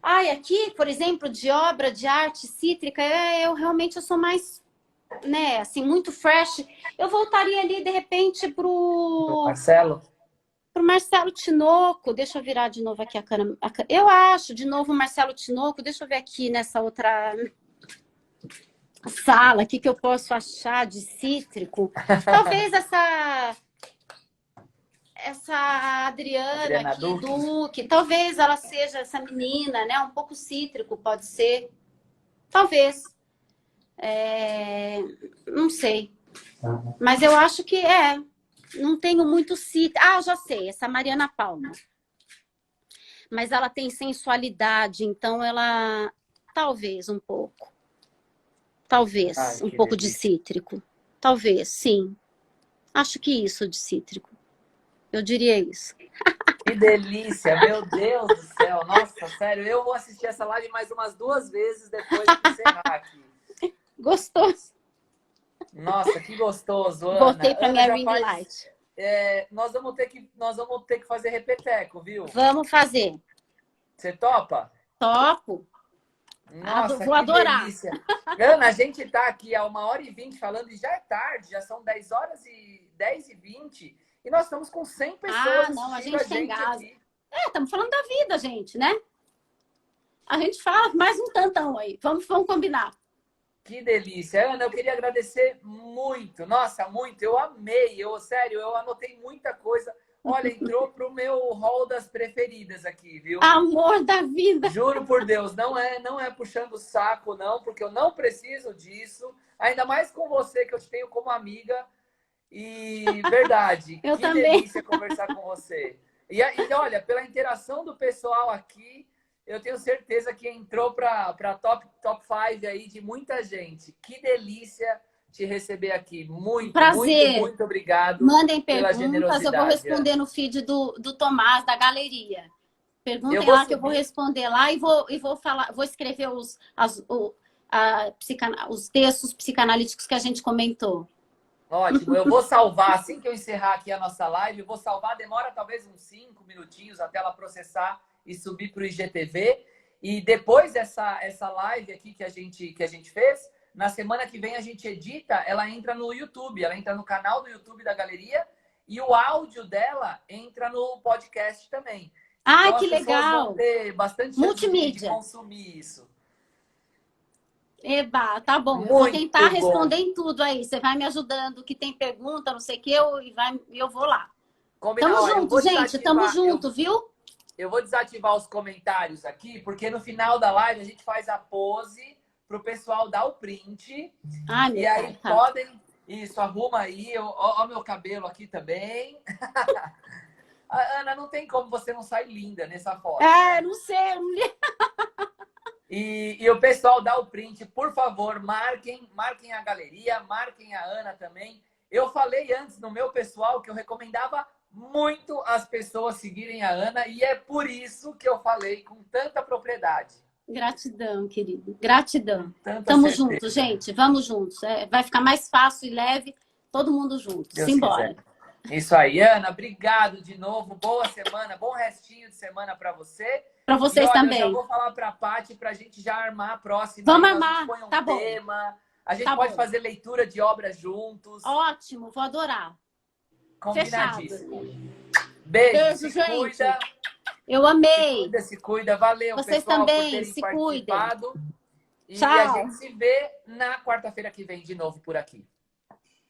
[SPEAKER 2] Ai, aqui, por exemplo, de obra de arte cítrica, eu sou mais... né, assim, muito fresh. Eu voltaria ali, de repente, pro Marcelo Tinoco. Deixa eu virar de novo aqui a câmera. Eu acho, de novo, o Marcelo Tinoco. Deixa eu ver aqui nessa outra sala, o que eu posso achar de cítrico. Talvez essa Adriana aqui, Duque. Talvez ela seja essa menina, né, um pouco cítrico, pode ser. Talvez. Não sei. Mas eu acho que não tenho muito cítrico. Ah, já sei, essa Mariana Palma. Mas ela tem sensualidade, então ela... Talvez um pouco. Talvez um pouco de cítrico. Talvez, sim. Acho que isso de cítrico. Eu diria isso.
[SPEAKER 3] Que delícia, meu Deus do céu. Nossa, sério, eu vou assistir essa live mais umas 2 vezes depois de encerrar aqui.
[SPEAKER 2] Gostoso.
[SPEAKER 3] Nossa, que gostoso, Ana.
[SPEAKER 2] Voltei para minha ring light.
[SPEAKER 3] Nós vamos ter que fazer repeteco, viu?
[SPEAKER 2] Vamos fazer.
[SPEAKER 3] Você topa?
[SPEAKER 2] Topo.
[SPEAKER 3] Nossa,
[SPEAKER 2] Vou
[SPEAKER 3] que
[SPEAKER 2] adorar.
[SPEAKER 3] delícia. Ana, a gente está aqui há 1h20 falando e já é tarde, já são 10h20 e nós estamos com 100 pessoas
[SPEAKER 2] Não, a
[SPEAKER 3] assistindo
[SPEAKER 2] gente tem gás.
[SPEAKER 3] aqui.
[SPEAKER 2] Estamos falando da vida, gente, né? A gente fala mais um tantão aí. Vamos combinar.
[SPEAKER 3] Que delícia. Ana, eu queria agradecer muito. Nossa, muito. Eu amei. Sério, eu anotei muita coisa. Olha, entrou pro meu hall das preferidas aqui, viu?
[SPEAKER 2] Amor da vida.
[SPEAKER 3] Juro por Deus, não é puxando o saco, não, porque eu não preciso disso. Ainda mais com você, que eu te tenho como amiga. E verdade,
[SPEAKER 2] Eu
[SPEAKER 3] que
[SPEAKER 2] também.
[SPEAKER 3] delícia conversar com você. E olha, pela interação do pessoal aqui, eu tenho certeza que entrou para top 5 aí de muita gente. Que delícia te receber aqui. Muito,
[SPEAKER 2] Prazer.
[SPEAKER 3] muito, muito obrigado.
[SPEAKER 2] Mandem
[SPEAKER 3] pela
[SPEAKER 2] perguntas, eu vou responder no feed do Tomás, da galeria. Perguntem lá que eu vou responder lá e vou falar, vou escrever os textos psicanalíticos que a gente comentou.
[SPEAKER 3] Ótimo, eu vou salvar, assim que eu encerrar aqui a nossa live, eu vou salvar, demora talvez uns 5 minutinhos até ela processar e subir para o IGTV. E depois essa live aqui que a gente fez, na semana que vem a gente edita, ela entra no YouTube, ela entra no canal do YouTube da Galeria e o áudio dela entra no podcast também. Então,
[SPEAKER 2] que
[SPEAKER 3] as pessoas
[SPEAKER 2] legal!
[SPEAKER 3] vão ter bastante
[SPEAKER 2] Multimídia.
[SPEAKER 3] de consumir isso.
[SPEAKER 2] Eba, tá bom.
[SPEAKER 3] Muito
[SPEAKER 2] eu vou tentar
[SPEAKER 3] bom.
[SPEAKER 2] responder em tudo aí. Você vai me ajudando, que tem pergunta, não sei o que, eu vou lá.
[SPEAKER 3] Combinado.
[SPEAKER 2] Tamo junto, gente. Tamo junto, viu?
[SPEAKER 3] Eu vou desativar os comentários aqui, porque no final da live a gente faz a pose para o pessoal dar o print.
[SPEAKER 2] Ai, meu
[SPEAKER 3] e aí
[SPEAKER 2] pai, tá.
[SPEAKER 3] podem... Isso, arruma aí. Ó meu cabelo aqui também. Ana, não tem como você não sair linda nessa foto.
[SPEAKER 2] Não sei.
[SPEAKER 3] E o pessoal dá o print, por favor, marquem a galeria, marquem a Ana também. Eu falei antes no meu pessoal que eu recomendava muito as pessoas seguirem a Ana e é por isso que eu falei com tanta propriedade.
[SPEAKER 2] Gratidão, querido. Gratidão.
[SPEAKER 3] Tanta
[SPEAKER 2] Tamo
[SPEAKER 3] certeza.
[SPEAKER 2] juntos, gente. Vamos juntos. Vai ficar mais fácil e leve, todo mundo junto.
[SPEAKER 3] Deus
[SPEAKER 2] Simbora.
[SPEAKER 3] quiser. Isso aí, Ana. Obrigado de novo. Boa semana, bom restinho de semana para você.
[SPEAKER 2] Para vocês também.
[SPEAKER 3] Eu já vou falar para a Paty para a gente já armar a próxima.
[SPEAKER 2] Vamos
[SPEAKER 3] aí,
[SPEAKER 2] armar.
[SPEAKER 3] põe um
[SPEAKER 2] Tá bom.
[SPEAKER 3] tema. A gente
[SPEAKER 2] Tá
[SPEAKER 3] pode
[SPEAKER 2] bom.
[SPEAKER 3] fazer leitura de obras juntos.
[SPEAKER 2] Ótimo, vou adorar.
[SPEAKER 3] Combinadíssimo.
[SPEAKER 2] Fechado.
[SPEAKER 3] Beijo, se
[SPEAKER 2] gente.
[SPEAKER 3] cuida.
[SPEAKER 2] Eu amei.
[SPEAKER 3] Se cuida. Valeu,
[SPEAKER 2] Vocês
[SPEAKER 3] pessoal,
[SPEAKER 2] também,
[SPEAKER 3] por terem
[SPEAKER 2] se
[SPEAKER 3] participado.
[SPEAKER 2] cuidem.
[SPEAKER 3] E
[SPEAKER 2] Tchau.
[SPEAKER 3] a gente se vê na quarta-feira que vem de novo por aqui.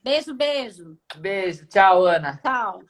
[SPEAKER 2] Beijo, beijo.
[SPEAKER 3] Beijo. Tchau, Ana.
[SPEAKER 2] Tchau.